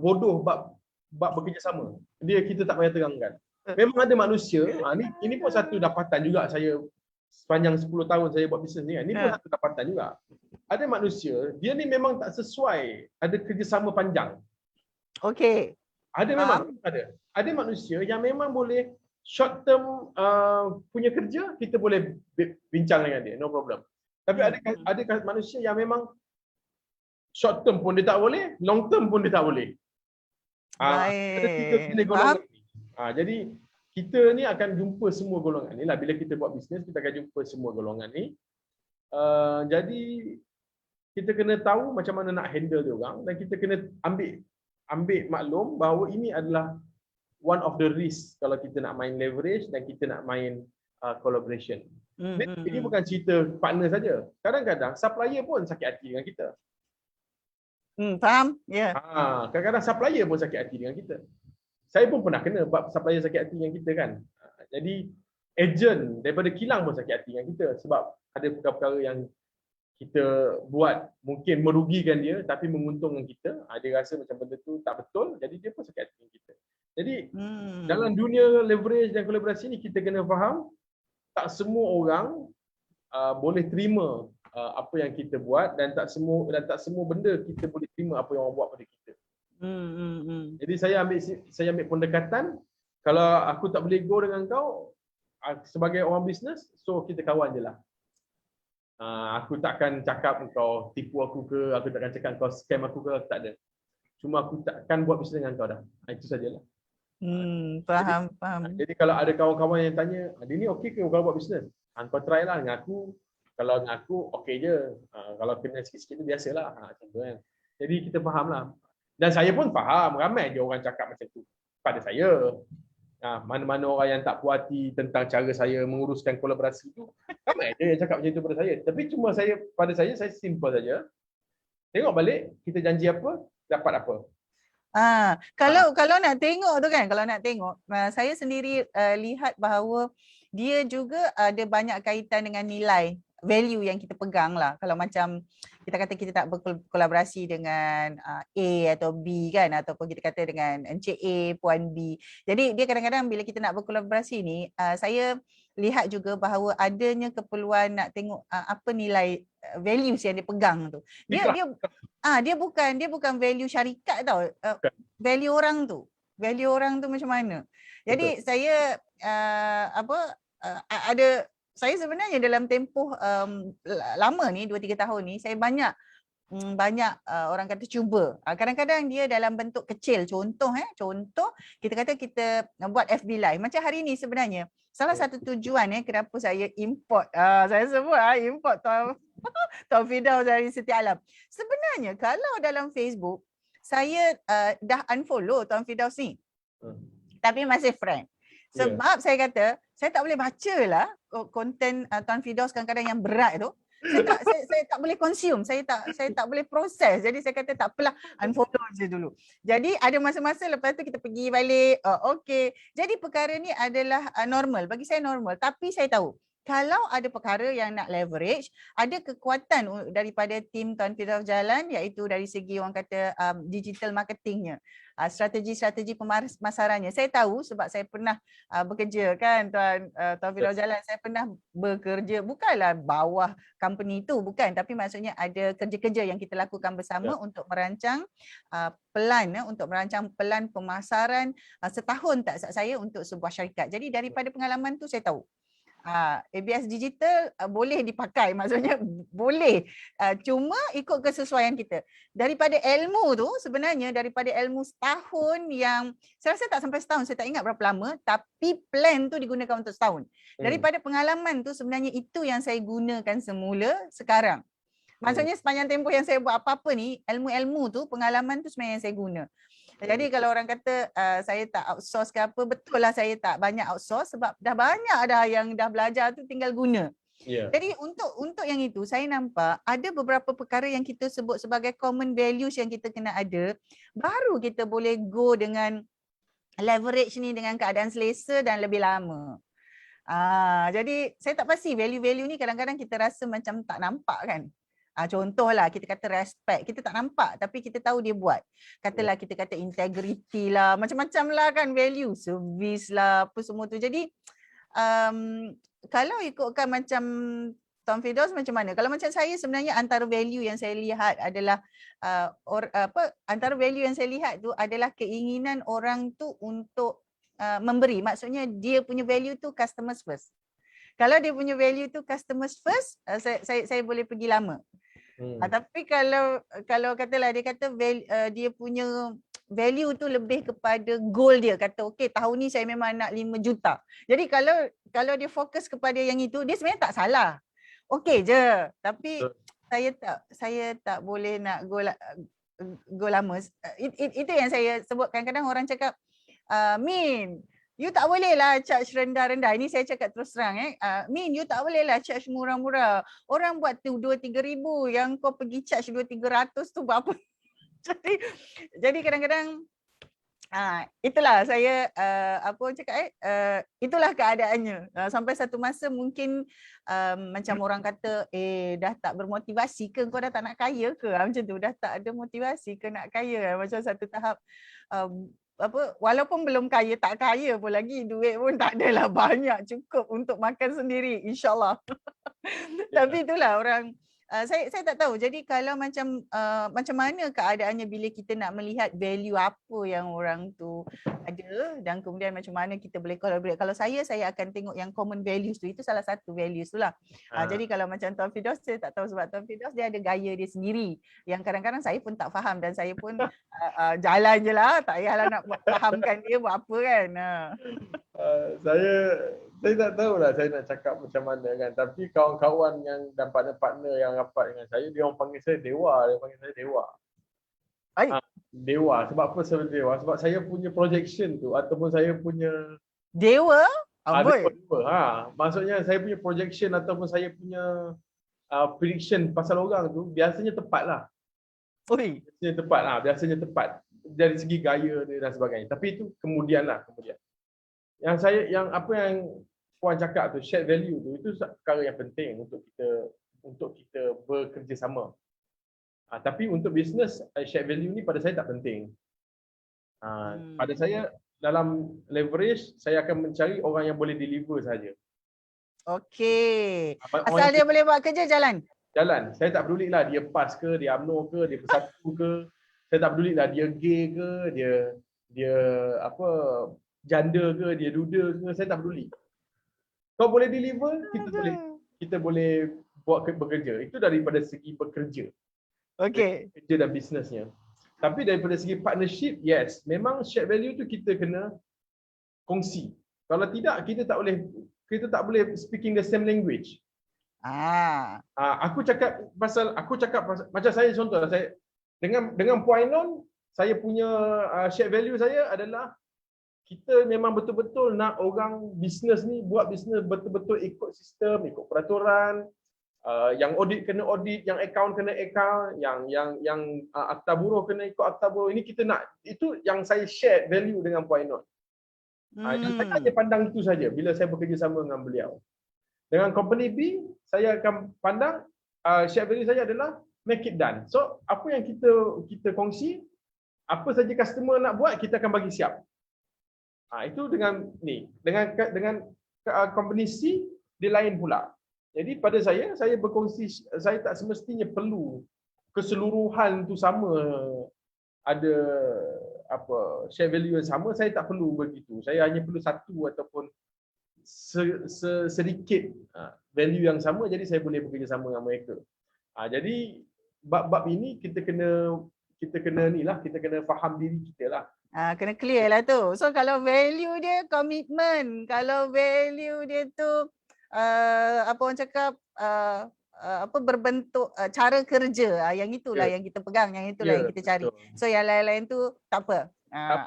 bodoh bab bekerjasama. Kita tak payah terangkan. Memang ada manusia, ini pun satu dapatan juga saya sepanjang 10 tahun saya buat bisnes ni kan. Ini pun satu dapatan juga. Ada manusia, dia ni memang tak sesuai ada kerjasama panjang. Okey. Ada manusia yang memang boleh short term punya kerja, kita boleh bincang dengan dia, no problem. Tapi ada manusia yang short term pun dia tak boleh, long term pun dia tak boleh. Ada tiga jenis golongan ni. Jadi kita ni akan jumpa semua golongan ni lah. Bila kita buat bisnes, kita akan jumpa semua golongan ni. Jadi kita kena tahu macam mana nak handle dia orang, dan kita kena ambil maklum bahawa ini adalah one of the risk kalau kita nak main leverage dan kita nak main collaboration. Ini bukan cerita partner saja. Kadang-kadang supplier pun sakit hati dengan kita. Faham? Ya. Kadang-kadang supplier pun sakit hati dengan kita. Saya pun pernah kena supplier sakit hati dengan kita kan. Jadi agent daripada kilang pun sakit hati dengan kita sebab ada perkara-perkara yang kita buat mungkin merugikan dia tapi menguntungkan kita. Dia rasa macam benda tu tak betul, jadi dia pun sakit hati dengan kita. Jadi dalam dunia leverage dan kolaborasi ni, kita kena faham tak semua orang boleh terima apa yang kita buat, dan tak semua benda kita boleh terima apa yang orang buat pada kita. Jadi saya ambil pendekatan, kalau aku tak boleh go dengan kau sebagai orang bisnes, so kita kawan je lah. Aku takkan cakap kau tipu aku ke, aku takkan cakap kau scam aku ke, tak ada. Cuma aku takkan buat bisnes dengan kau dah. Itu sajalah. Faham. Jadi kalau ada kawan-kawan yang tanya, dia ni okey ke kalau buat bisnes? Kau try lah dengan aku. Kalau dengan aku okey je. Kalau kena sikit-sikit tu biasalah. Macam tu kan. Jadi kita faham lah. Dan saya pun faham, ramai je orang cakap macam tu pada saya. Mana-mana orang yang tak puas hati tentang cara saya menguruskan kolaborasi tu, ramai je yang cakap macam tu pada saya. Tapi cuma pada saya simple saja. Tengok balik, kita janji apa, dapat apa. Kalau nak tengok tu kan, saya sendiri lihat bahawa dia juga ada banyak kaitan dengan nilai, value yang kita pegang lah. Kalau macam kita kata kita tak berkolaborasi dengan A atau B kan, ataupun kita kata dengan Encik A, Puan B. Jadi dia kadang-kadang bila kita nak berkolaborasi ni, saya lihat juga bahawa adanya keperluan nak tengok apa nilai values yang dia pegang tu. Dia bukan value syarikat tau. Value orang tu macam mana. Jadi saya saya sebenarnya dalam tempoh lama ni 2-3 tahun ni, saya banyak banyak orang kata cuba. Kadang-kadang dia dalam bentuk kecil. Contoh kita kata kita buat FB Live. Macam hari ni sebenarnya salah satu tujuan kenapa saya import, saya sebut import Tuan Firdaus dari Setia Alam. Sebenarnya kalau dalam Facebook saya dah unfollow Tuan Firdaus ni. Tapi masih friend. Sebab saya kata saya tak boleh baca lah konten Tuan Firdaus kadang-kadang yang berat tu. Saya tak boleh consume, saya tak boleh proses. Jadi saya kata tak apalah, unfollow je dulu. Jadi ada masa-masa lepas tu kita pergi balik, okey. Jadi perkara ni adalah normal, bagi saya normal. Tapi saya tahu kalau ada perkara yang nak leverage, ada kekuatan daripada tim Tuan Firdaus jalan, iaitu dari segi orang kata digital marketingnya, strategi-strategi pemasarannya. Saya tahu sebab saya pernah bekerja kan Tuan Firdaus jalan, saya pernah bekerja, bukanlah bawah company itu, bukan, tapi maksudnya ada kerja-kerja yang kita lakukan bersama untuk merancang plan pemasaran setahun tak saya untuk sebuah syarikat. Jadi daripada pengalaman tu saya tahu ABS digital boleh dipakai, maksudnya boleh, cuma ikut kesesuaian kita. Daripada ilmu tu sebenarnya, daripada ilmu setahun yang saya rasa tak sampai setahun, saya tak ingat berapa lama, tapi plan tu digunakan untuk setahun. Daripada pengalaman tu sebenarnya itu yang saya gunakan semula sekarang. Maksudnya sepanjang tempoh yang saya buat apa-apa ni, ilmu-ilmu tu, pengalaman tu sebenarnya yang saya guna. Jadi kalau orang kata saya tak outsource ke apa, betul lah saya tak banyak outsource sebab dah banyak dah yang dah belajar tu, tinggal guna. Jadi untuk yang itu saya nampak ada beberapa perkara yang kita sebut sebagai common values yang kita kena ada, baru kita boleh go dengan leverage ni dengan keadaan selesa dan lebih lama. Jadi saya tak pasti value-value ni kadang-kadang kita rasa macam tak nampak kan. Contohlah kita kata respect, kita tak nampak tapi kita tahu dia buat. Katalah kita kata integrity lah, macam-macam lah kan, value, service lah, apa semua tu. Jadi kalau ikutkan macam Tuan Firdaus macam mana? Kalau macam saya sebenarnya antara value yang saya lihat adalah antara value yang saya lihat tu adalah keinginan orang tu untuk memberi. Maksudnya dia punya value tu customers first. Kalau dia punya value tu customers first, saya boleh pergi lama. Tapi kalau katalah dia kata dia punya value tu lebih kepada goal dia, kata okey tahun ni saya memang nak 5 juta. Jadi kalau dia fokus kepada yang itu, dia sebenarnya tak salah. Okey je. Tapi saya tak boleh nak go lama. Itu yang saya sebut. Kadang-kadang orang cakap Min, you tak boleh lah charge rendah-rendah. Ini saya cakap terus terang. Min, you tak boleh lah charge murah-murah. Orang buat tu 2-3 ribu, yang kau pergi charge 2-300 tu berapa? Jadi kadang-kadang itulah saya itulah keadaannya. Sampai satu masa mungkin macam orang kata dah tak bermotivasi ke, kau dah tak nak kaya ke, macam tu, dah tak ada motivasi ke nak kaya. Macam satu tahap walaupun belum kaya, tak kaya pun lagi, duit pun tak adalah banyak, cukup untuk makan sendiri, insyaAllah. Tapi itulah orang, saya tak tahu. Jadi kalau macam mana keadaannya bila kita nak melihat value apa yang orang tu ada dan kemudian macam mana kita boleh collaborate. Kalau saya akan tengok yang common values tu, itu salah satu values tu lah. Jadi kalau macam Tuan Firdaus, saya tak tahu sebab Tuan Firdaus dia ada gaya dia sendiri yang kadang-kadang saya pun tak faham dan saya pun jalan je lah, tak payahlah nak fahamkan dia buat apa kan. Saya tak tahulah saya nak cakap macam mana kan, tapi kawan-kawan yang dan partner-partner yang rapat dengan saya, dia orang panggil saya dewa, dewa. Sebab apa saya dewa? Sebab saya punya projection tu ataupun saya punya dewa? Maksudnya saya punya projection ataupun saya punya prediction pasal orang tu biasanya tepat lah. Biasanya tepat dari segi gaya dia dan sebagainya. Tapi itu kemudian. Yang Puan cakap tu, shared value tu, itu perkara yang penting untuk kita bekerjasama. Tapi untuk bisnes, shared value ni pada saya tak penting. Pada saya, dalam leverage, saya akan mencari orang yang boleh deliver saja. Okey. Asal dia boleh buat kerja, jalan. Saya tak peduli lah dia PAS ke, dia UMNO ke, dia Persatu ke. Saya tak peduli lah dia gay ke, dia janda ke, dia duda ke, saya tak peduli. Kau boleh deliver, kita boleh buat bekerja. Itu daripada segi bekerja. Okey. Kerja dan bisnesnya. Tapi daripada segi partnership, yes, memang shared value tu kita kena kongsi. Kalau tidak, kita tak boleh speaking the same language. Aku cakap pasal macam saya contoh, saya dengan Puan Ainon, saya punya shared value saya adalah kita memang betul-betul nak orang bisnes ni buat bisnes betul-betul ikut sistem, ikut peraturan. Yang audit kena audit, yang account kena account, yang akta buruh kena ikut akta buruh. Ini kita nak, itu yang saya share value dengan Puan Ainon. Yang saya hanya pandang itu saja bila saya bekerjasama dengan beliau. Dengan company B, saya akan pandang share value saya adalah make it done. So apa yang kita kongsi, apa saja customer nak buat, kita akan bagi siap. Itu dengan company C dia lain pula. Jadi pada saya berkongsi, saya tak semestinya perlu keseluruhan tu sama, ada share value yang sama, saya tak perlu begitu. Saya hanya perlu satu ataupun sedikit value yang sama, jadi saya boleh bekerjasama dengan mereka. Jadi bab ini kita kena faham diri kita lah. Kena clear lah tu. So kalau value dia komitmen, kalau value dia tu apa orang cakap berbentuk cara kerja, yang itulah yang kita pegang, yang itulah yang kita cari. Betul. So yang lain-lain tu tak apa.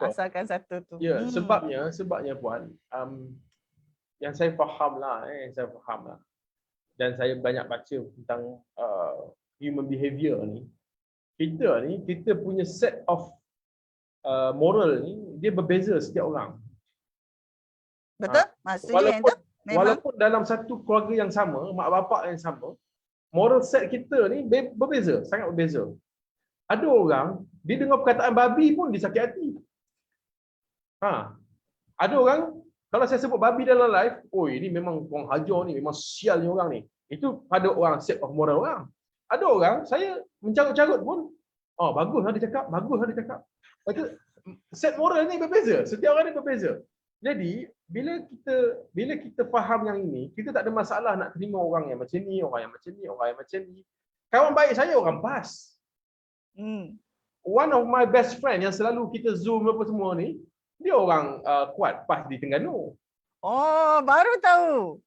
Asalkan satu tu. Sebabnya Puan, yang saya faham lah, dan saya banyak baca tentang human behavior ni, kita punya set of moral ni dia berbeza setiap orang. Betul? Maksudnya yang tu walaupun dalam satu keluarga yang sama, mak bapak yang sama, moral set kita ni berbeza, sangat berbeza. Ada orang, dia dengar perkataan babi pun dia sakit hati. Ada orang, kalau saya sebut babi dalam live, ini memang orang hajar ni, memang sial ni orang ni. Itu pada orang set of moral orang. Ada orang, saya mencarut-carut pun, baguslah dia cakap, set moral ni berbeza, setiap orang ni berbeza. Jadi, bila kita faham yang ini, kita tak ada masalah nak terima orang yang macam ni, orang yang macam ni, orang yang macam ni. Kawan baik saya orang PAS. One of my best friend yang selalu kita Zoom apa semua ni, dia orang kuat PAS di Terengganu. Oh, baru tahu.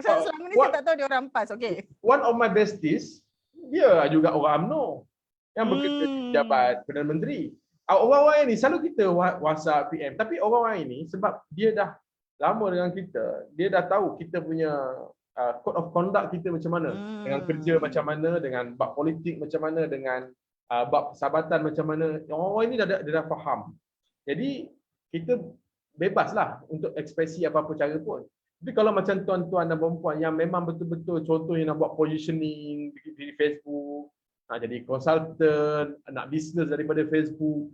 Selama ni saya tak tahu dia orang PAS. Okay. One of my besties, dia juga orang UMNO yang bekerja di Pejabat Perdana Menteri. Orang-orang ini selalu kita WhatsApp, PM. Tapi orang-orang ini sebab dia dah lama dengan kita, dia dah tahu kita punya code of conduct kita macam mana. Dengan kerja macam mana, dengan bab politik macam mana, dengan bab persahabatan macam mana. Orang-orang ini dia dah faham. Jadi kita bebaslah untuk ekspresi apa-apa cara pun. Tapi kalau macam tuan-tuan dan perempuan yang memang betul-betul contohnya nak buat positioning di Facebook, nak jadi consultant, nak bisnes daripada Facebook.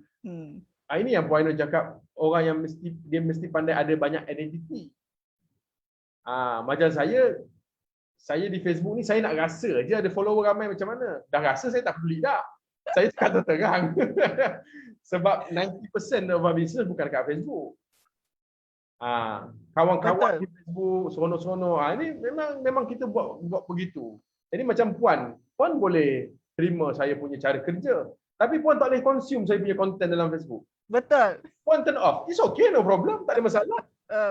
Ini yang Puan Ainon cakap, orang yang mesti pandai ada banyak identiti. Macam saya di Facebook ni, saya nak rasa je ada follower ramai macam mana. Dah rasa saya tak peduli dah. Saya kata terang. Sebab 90% of our business bukan dekat Facebook. Kawan-kawan di Facebook, seronok-seronok. Ini memang kita buat begitu. Jadi macam Puan boleh terima saya punya cara kerja. Tapi Puan tak boleh consume saya punya content dalam Facebook. Betul. Puan turn off. It's okay, no problem. Tak ada masalah.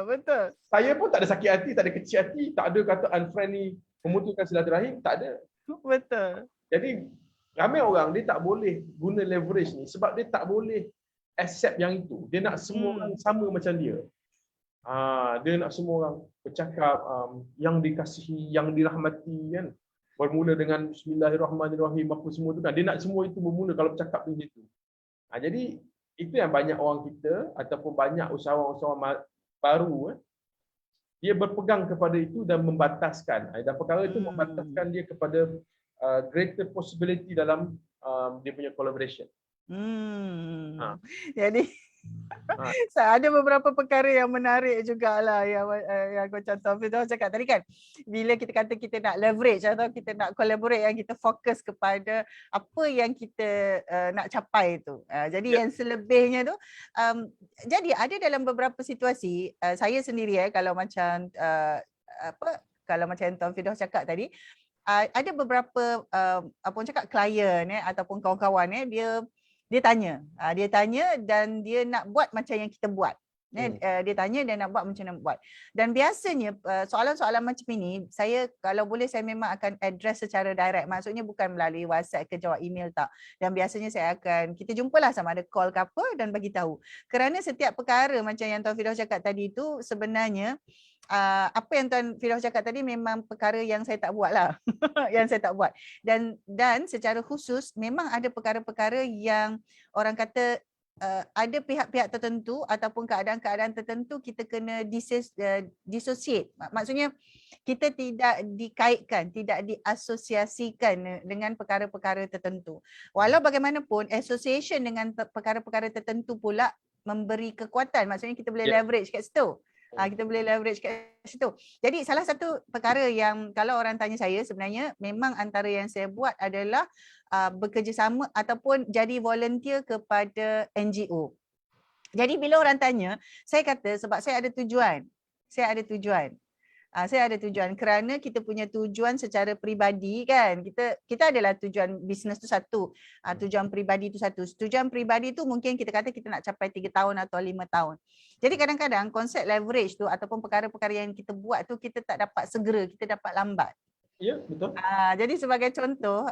Betul. Saya pun tak ada sakit hati, tak ada kecil hati, tak ada kata unfriend ni memutuskan silaturahim, tak ada. Betul. Jadi ramai orang dia tak boleh guna leverage ni sebab dia tak boleh accept yang itu. Dia nak semua orang sama macam dia. Dia nak semua orang bercakap yang dikasihi, yang dirahmati kan. Bermula dengan Bismillahirrahmanirrahim apa semua tu kan. Dia nak semua itu bermula kalau bercakap macam itu. Jadi itu yang banyak orang kita ataupun banyak usahawan-usahawan baru dia berpegang kepada itu dan membataskan. Dan perkara itu membataskan dia kepada greater possibility dalam dia punya collaboration. Jadi ada beberapa perkara yang menarik jugalah yang Coach Taufik cakap tadi kan, bila kita kata kita nak leverage atau kita nak collaborate, yang kita fokus kepada apa yang kita nak capai tu. Jadi yang selebihnya tu jadi ada dalam beberapa situasi saya sendiri kalau macam kalau macam Taufik cakap tadi, ada beberapa apa orang cakap klien ataupun kawan-kawan dia tanya dan dia nak buat macam yang kita buat. Dia tanya dan nak buat macam nak buat. Dan biasanya soalan-soalan macam ini saya kalau boleh saya memang akan address secara direct. Maksudnya bukan melalui WhatsApp ke jawab email tak. Dan biasanya kita jumpalah sama ada call ke apa dan bagi tahu. Kerana setiap perkara macam yang Tuan Firdaus cakap tadi itu sebenarnya apa yang Tuan Firdaus cakap tadi memang perkara yang saya tak buat lah. Yang saya tak buat. Dan secara khusus memang ada perkara-perkara yang orang kata ada pihak-pihak tertentu ataupun keadaan-keadaan tertentu kita kena dissociate. Maksudnya kita tidak dikaitkan, tidak diasosiasikan dengan perkara-perkara tertentu. Walau bagaimanapun association dengan perkara-perkara tertentu pula memberi kekuatan. Maksudnya kita boleh leverage kat situ. Kita boleh leverage kat situ. Jadi salah satu perkara yang kalau orang tanya saya sebenarnya memang antara yang saya buat adalah bekerjasama ataupun jadi volunteer kepada NGO. Jadi bila orang tanya, saya kata sebab saya ada tujuan. Saya ada tujuan kerana kita punya tujuan secara peribadi kan. Kita adalah tujuan bisnes tu satu. Tujuan peribadi tu satu. Tujuan peribadi tu mungkin kita kata kita nak capai 3 tahun atau 5 tahun. Jadi kadang-kadang konsep leverage tu ataupun perkara-perkara yang kita buat tu kita tak dapat segera, kita dapat lambat. Ya, betul. Jadi sebagai contoh,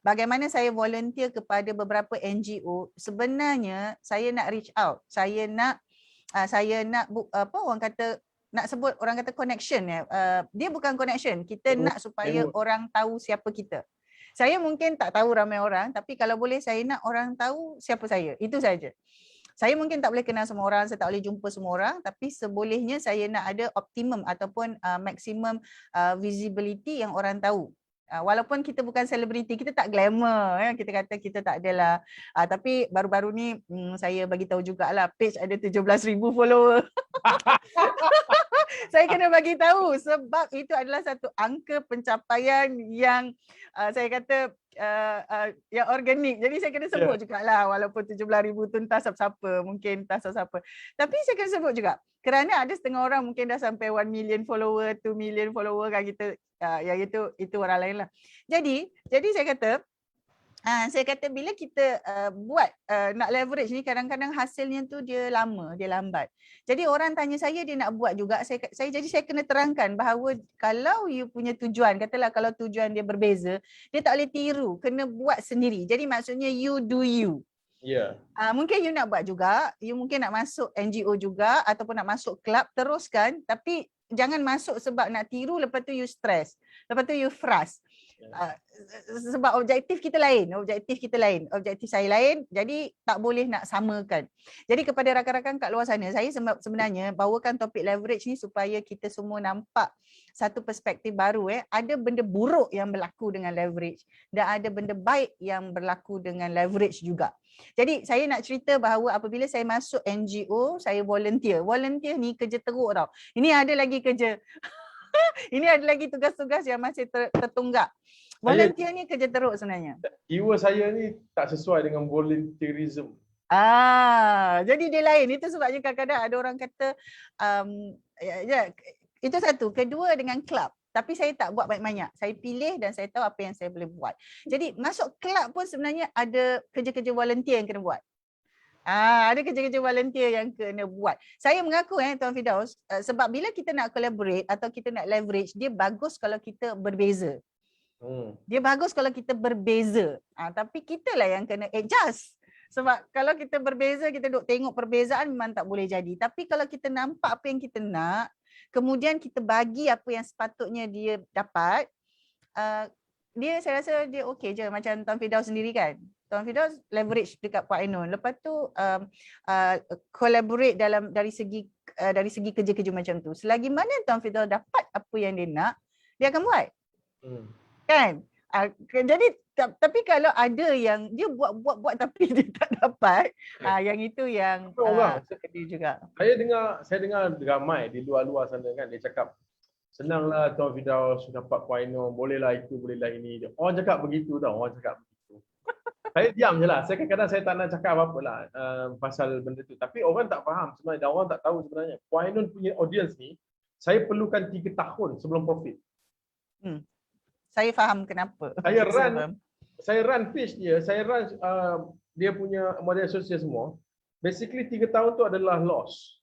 bagaimana saya volunteer kepada beberapa NGO, sebenarnya saya nak reach out. Saya nak apa orang kata, nak sebut orang kata connection ya. Dia bukan connection, kita nak supaya orang tahu siapa kita. Saya mungkin tak tahu ramai orang, tapi kalau boleh saya nak orang tahu siapa saya. Itu saja. Saya mungkin tak boleh kenal semua orang, saya tak boleh jumpa semua orang, tapi sebolehnya saya nak ada optimum ataupun maximum visibility yang orang tahu. Walaupun kita bukan selebriti, kita tak glamour, kita kata kita tak adalah. Tapi baru-baru ni saya bagi tahu jugalah page ada 17,000 follower. Saya kena bagi tahu sebab itu adalah satu angka pencapaian yang saya kata yang organik. Jadi saya kena sebut jugalah walaupun 17,000 tu entah siapa-siapa, mungkin entah siapa-siapa. Tapi saya kena sebut juga kerana ada setengah orang mungkin dah sampai 1 million follower, 2 million follower kan kita, yang itu orang lain lah. Jadi saya kata bila kita buat nak leverage ni kadang-kadang hasilnya tu dia lama, dia lambat. Jadi orang tanya saya dia nak buat juga, jadi saya kena terangkan bahawa kalau you punya tujuan, katalah kalau tujuan dia berbeza, dia tak boleh tiru, kena buat sendiri. Jadi maksudnya you do you. Mungkin you nak buat juga, you mungkin nak masuk NGO juga ataupun nak masuk kelab, teruskan, tapi jangan masuk sebab nak tiru lepas tu you stress, lepas tu you frust. Sebab objektif objektif saya lain, jadi tak boleh nak samakan. Jadi kepada rakan-rakan kat luar sana, saya sebenarnya bawakan topik leverage ni supaya kita semua nampak satu perspektif baru. Ada benda buruk yang berlaku dengan leverage dan ada benda baik yang berlaku dengan leverage juga. Jadi saya nak cerita bahawa apabila saya masuk NGO, saya volunteer. Volunteer ni kerja teruk tau. Ini ada lagi kerja. Ini ada lagi tugas-tugas yang masih tertunggak. Volunteer ni kerja teruk sebenarnya. Jiwa saya ni tak sesuai dengan volunteerism. Jadi dia lain. Itu sebabnya kadang-kadang ada orang kata itu satu. Kedua dengan kelab. Tapi saya tak buat banyak-banyak. Saya pilih dan saya tahu apa yang saya boleh buat. Jadi masuk kelab pun sebenarnya ada kerja-kerja volunteer yang kena buat. Ada kerja-kerja volunteer yang kena buat. Saya mengaku Tuan Firdaus, sebab bila kita nak collaborate atau kita nak leverage, dia bagus kalau kita berbeza. Dia bagus kalau kita berbeza. Tapi kita lah yang kena adjust. Sebab kalau kita berbeza, kita duk tengok perbezaan memang tak boleh jadi. Tapi kalau kita nampak apa yang kita nak, kemudian kita bagi apa yang sepatutnya dia dapat, saya rasa dia okey je macam Tuan Firdaus sendiri kan. Tuan Firdaus leverage dekat Puan Ainun. Lepas tu collaborate dari segi kerja-kerja macam tu. Selagi mana Tuan Firdaus dapat apa yang dia nak, dia akan buat. Kan? Jadi tapi kalau ada yang dia buat tapi dia tak dapat, yang itu yang sedih juga. Saya dengar ramai di luar-luar sana kan, dia cakap senanglah Tuan Firdaus dapat Puan Ainun, bolehlah itu, bolehlah ini. Orang cakap begitu tau, orang cakap begitu. Saya diam je lah. Saya kadang-kadang saya tak nak cakap apa-apa lah pasal benda tu. Tapi orang tak faham sebenarnya dan orang tak tahu sebenarnya. Puan Ainun punya audience ni, saya perlukan 3 tahun sebelum profit. Saya faham kenapa. Saya run page dia, saya run dia punya model sosial semua. Basically 3 tahun tu adalah loss.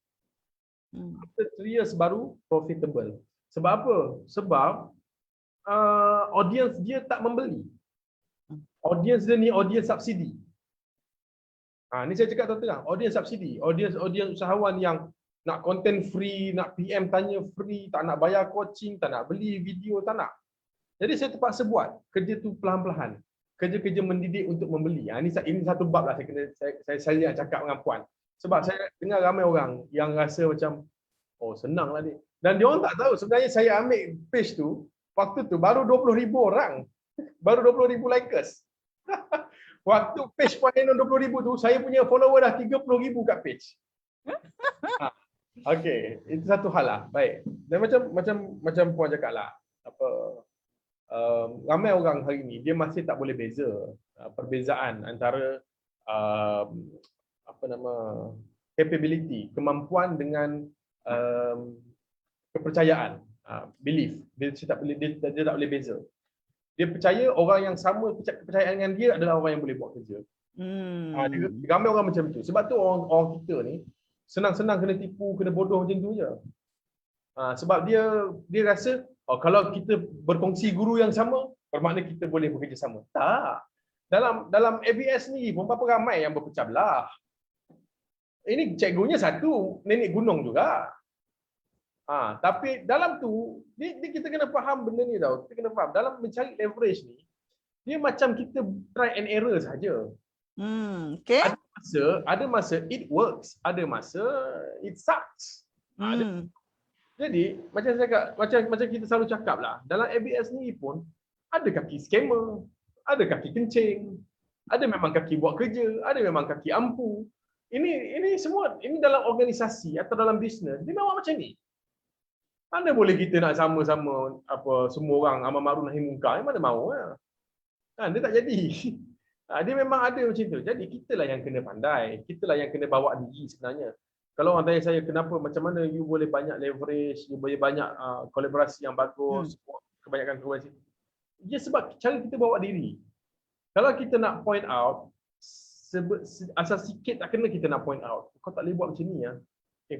After 3 years baru profitable. Sebab apa? Sebab audience dia tak membeli. Audience dia ni audience subsidi. Ni saya cakap terang-terang, audience subsidi, audience usahawan yang nak content free, nak PM tanya free, tak nak bayar coaching, tak nak beli video, tak nak. Jadi saya terpaksa buat kerja tu perlahan-lahan. Kerja-kerja mendidik untuk membeli. Ini satu bab lah saya nak cakap dengan puan. Sebab saya dengar ramai orang yang rasa macam senang lah ni. Dan dia orang tak tahu sebenarnya saya ambil page tu, waktu tu baru 20,000 orang. Baru 20,000 likers. Waktu page puan Ainun 20,000 tu, saya punya follower dah 30,000 kat page. Okey, itu satu hal lah. Baik. Dan macam puan cakap lah, ramai orang hari ni dia masih tak boleh beza perbezaan antara capability, kemampuan dengan kepercayaan, belief. Dia tak boleh beza. Dia percaya orang yang sama kepercayaan dengan dia adalah orang yang boleh buat kerja. Ramai orang macam tu. Sebab tu orang kita ni senang-senang kena tipu, kena bodoh macam tu je. Sebab dia rasa kalau kita berkongsi guru yang sama, bermakna kita boleh bekerja sama. Tak. Dalam ABS ni pun berapa ramai yang berpecah belah. Ini cikgunya satu, nenek gunung juga. Tapi dalam tu, kita kena faham benda ni tau. Kita kena faham. Dalam mencari leverage ni, dia macam kita try and error saja. Okay. Ada masa it works, ada masa it sucks. Jadi macam saya cakap, macam kita selalu cakap lah, dalam ABS ni pun ada kaki scammer, ada kaki kencing, ada memang kaki buat kerja, ada memang kaki ampu. Ini semua, ini dalam organisasi atau dalam bisnes, dia memang macam ni. Mana boleh kita nak sama-sama semua orang amar ma'ruf nahi munkar, mana mahu lah. Dia tak jadi. Dia memang ada macam tu. Jadi kitalah yang kena pandai, kitalah yang kena bawa diri sebenarnya. Kalau orang tanya saya kenapa, macam mana you boleh banyak leverage, you boleh banyak kolaborasi yang bagus, kebanyakan kolaborasi. Dia sebab cara kita bawa diri. Kalau kita nak point out, asal sikit tak kena kita nak point out. Kau tak boleh buat macam ni ya.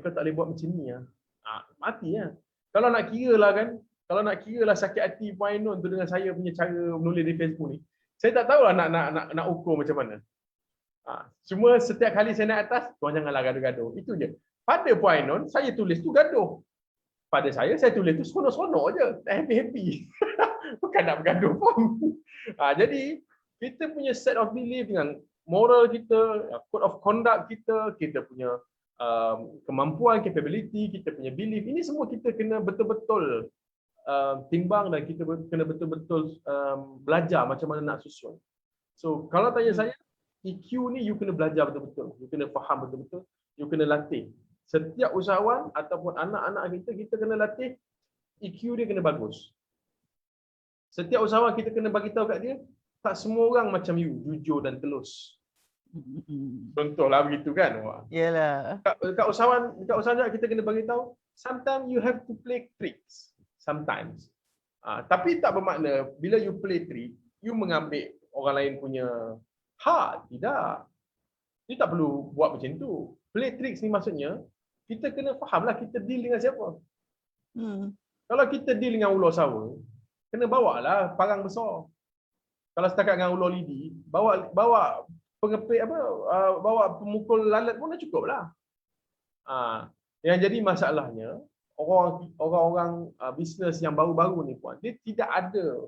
Kau tak boleh buat macam ni ya. Mati ya. Kalau nak kira lah kan, kalau nak kira lah sakit hati Puan Ainun tu dengan saya punya cara menulis di Facebook ni, saya tak tahulah nak ukur macam mana. Cuma setiap kali saya naik atas, tuan janganlah gaduh-gaduh. Itu je. Pada Puan Ainun, saya tulis tu gaduh. Pada saya tulis tu seronok-seronok je. Happy-happy. Bukan nak bergaduh pun. Jadi, kita punya set of belief dengan moral kita, code of conduct kita, kita punya kemampuan, capability, kita punya belief, ini semua kita kena betul-betul timbang dan kita kena betul-betul belajar macam mana nak susun. So, kalau tanya saya, EQ ni you kena belajar betul-betul, you kena faham betul-betul, you kena latih. Setiap usahawan ataupun anak-anak kita kena latih EQ dia kena bagus. Setiap usahawan kita kena bagi tahu kat dia, tak semua orang macam you, jujur dan telus. Contohlah begitu kan. Yalah. Kat usahawan kita kena bagi tahu, sometimes you have to play tricks. Sometimes. Tapi tak bermakna bila you play trick, you mengambil orang lain punya tidak. You tak perlu buat macam tu. Play tricks ni maksudnya, kita kena fahamlah kita deal dengan siapa. Kalau kita deal dengan ular sawa, kena bawa lah parang besar. Kalau setakat dengan ular lidi, bawa pengepit bawa pemukul lalat pun dah cukup lah. Yang jadi masalahnya, orang-orang bisnes yang baru-baru ni puan, dia tidak ada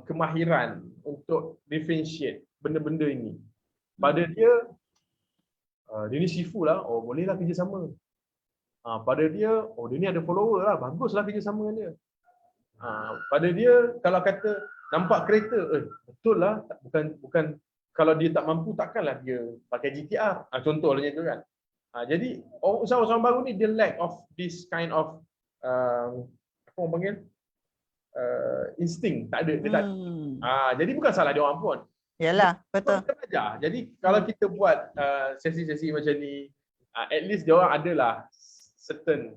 kemahiran untuk differentiate benda-benda ini. Pada dia ni sifu lah, bolehlah kerja sama. Pada dia, dia ni ada follower lah, baguslah kerja sama dengan dia. Pada dia, kalau kata nampak kereta, betul lah, bukan kalau dia tak mampu, takkanlah dia pakai GTR. Contohnya itu kan. Jadi, usahawan baru ni, dia lack of this kind of, apa orang panggil? Insting. Tak ada. Dia tak ada. Jadi, bukan salah dia orang pun. Yalah, betul. Kita belajar. Jadi, kalau kita buat sesi-sesi macam ni, at least dia orang adalah certain,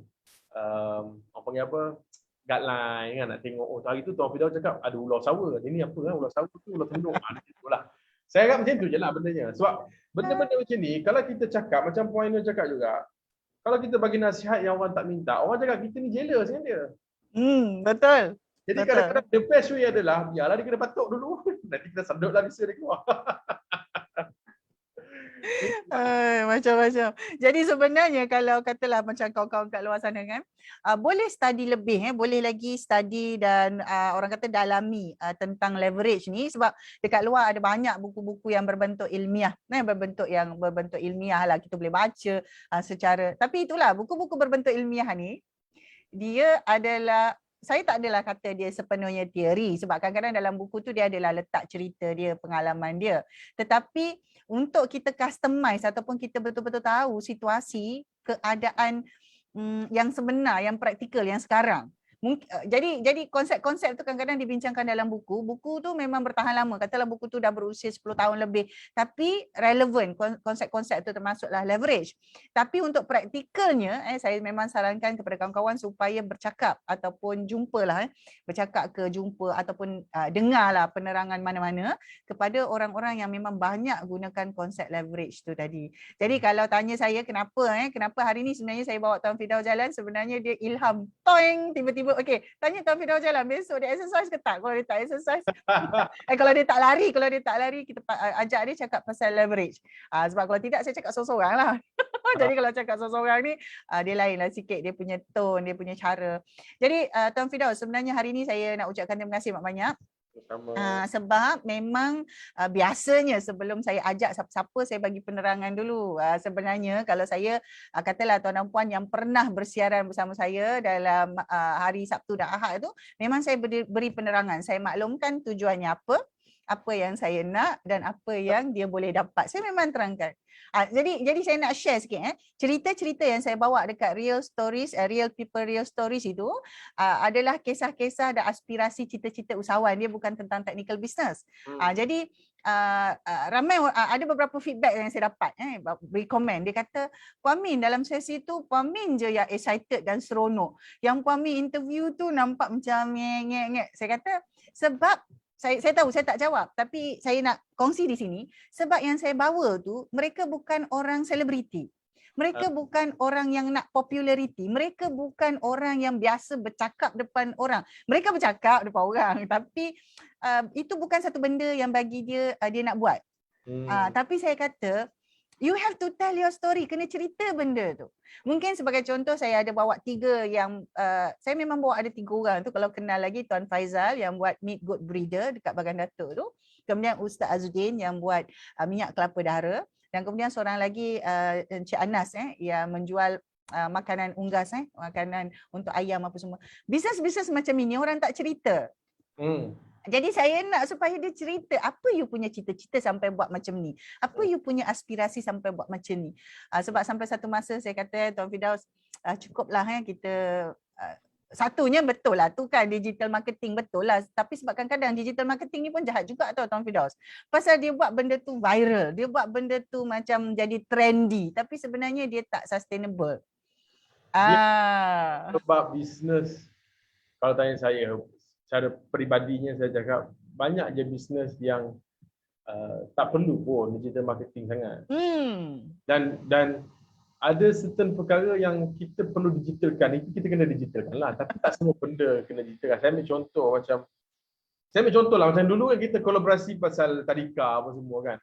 orang panggil apa? guideline kan, nak tengok hari tu Tuan Firdaus cakap ada ular sawa, ini apa kan, ular sawa tu ular tendung. Itulah. Saya agak macam tu je lah bendanya. Sebab benda-benda macam ni kalau kita cakap macam Puan Ainul cakap juga, kalau kita bagi nasihat yang orang tak minta, orang cakap kita ni jealous dengan dia. Betul. Jadi kadang-kadang the best way adalah biarlah dia kena batuk dulu. Nanti kita sedutlah bisa dia keluar. Macam-macam. Jadi sebenarnya kalau katalah macam kawan-kawan kat luar sana kan, boleh study lebih, boleh lagi study dan orang kata dalami tentang leverage ni, sebab dekat luar ada banyak buku-buku yang berbentuk ilmiah, berbentuk ilmiah lah, kita boleh baca secara, tapi itulah buku-buku berbentuk ilmiah ni dia adalah, saya tak adalah kata dia sepenuhnya teori, sebab kadang-kadang dalam buku tu dia adalah letak cerita dia, pengalaman dia. Tetapi untuk kita customize ataupun kita betul-betul tahu situasi, keadaan yang sebenar, yang praktikal, yang sekarang. Jadi konsep-konsep tu kadang-kadang dibincangkan dalam buku. Buku tu memang bertahan lama. Katalah buku tu dah berusia 10 tahun lebih. Tapi relevan, konsep-konsep tu termasuklah leverage. Tapi untuk praktikalnya, saya memang sarankan kepada kawan-kawan supaya bercakap ataupun jumpalah, bercakap ke jumpa ataupun dengarlah penerangan mana-mana kepada orang-orang yang memang banyak gunakan konsep leverage tu tadi. Jadi kalau tanya saya kenapa hari ni sebenarnya saya bawa Tuan Firdaus jalan, sebenarnya dia ilham. Toing, tiba-tiba okey, tanya Tuan Firdaus jalan besok dia exercise ke tak? Kalau dia tak exercise, kalau dia tak lari, kita ajak dia cakap pasal leverage. Sebab kalau tidak saya cakap seorang-seorang lah. Jadi kalau cakap seorang-seorang ni dia lain lah sikit, dia punya tone, dia punya cara. Jadi Tuan Firdaus, sebenarnya hari ni saya nak ucapkan terima kasih banyak-banyak. Sebab memang biasanya sebelum saya ajak siapa-siapa, saya bagi penerangan dulu. Sebenarnya kalau saya katalah tuan dan puan yang pernah bersiaran bersama saya dalam hari Sabtu dan Ahad tu, memang saya beri penerangan. Saya maklumkan tujuannya apa yang saya nak dan apa yang dia boleh dapat. Saya memang terangkan. Jadi saya nak share sikit cerita-cerita yang saya bawa dekat Real Stories, Real People Real Stories itu adalah kisah-kisah dan aspirasi cita-cita usahawan. Dia bukan tentang technical business. Jadi ramai ada beberapa feedback yang saya dapat, beri komen. Dia kata, Puan Min dalam sesi tu Puan Min je yang excited dan seronok. Yang Puan Min interview tu nampak macam ngek-ngek. Saya kata sebab saya tahu saya tak jawab, tapi saya nak kongsi di sini sebab yang saya bawa tu mereka bukan orang selebriti. Mereka bukan orang yang nak populariti. Mereka bukan orang yang biasa bercakap depan orang. Mereka bercakap depan orang, tapi itu bukan satu benda yang bagi dia nak buat. Tapi saya kata you have to tell your story, kena cerita benda tu. Mungkin sebagai contoh saya ada bawa 3 yang saya memang bawa ada 3 orang tu, kalau kenal lagi Tuan Faizal yang buat Meat Goat Breeder dekat Bagan Datuk tu. Kemudian Ustaz Azuddin yang buat minyak kelapa dara, dan kemudian seorang lagi Encik Anas yang menjual makanan unggas, makanan untuk ayam apa semua. Bisnes-bisnes macam ini orang tak cerita. Jadi saya nak supaya dia cerita apa you punya cita-cita sampai buat macam ni. Apa you punya aspirasi sampai buat macam ni. Sebab sampai satu masa saya kata, Tuan Firdaus, cukuplah kita satunya betul lah tu kan digital marketing, betul lah. Tapi sebab kadang-kadang digital marketing ni pun jahat juga tau Tuan Firdaus. Pasal dia buat benda tu viral, dia buat benda tu macam jadi trendy, tapi sebenarnya dia tak sustainable. Sebab bisnes, kalau tanya saya, secara peribadinya saya cakap banyak je bisnes yang tak perlu pun digital marketing sangat. Dan ada certain perkara yang kita perlu digitalkan, itu kita kena digitalkan lah. Tapi tak semua benda kena digitalkan. Saya ambil contoh lah, macam dulu kan kita kolaborasi pasal tadika apa semua kan.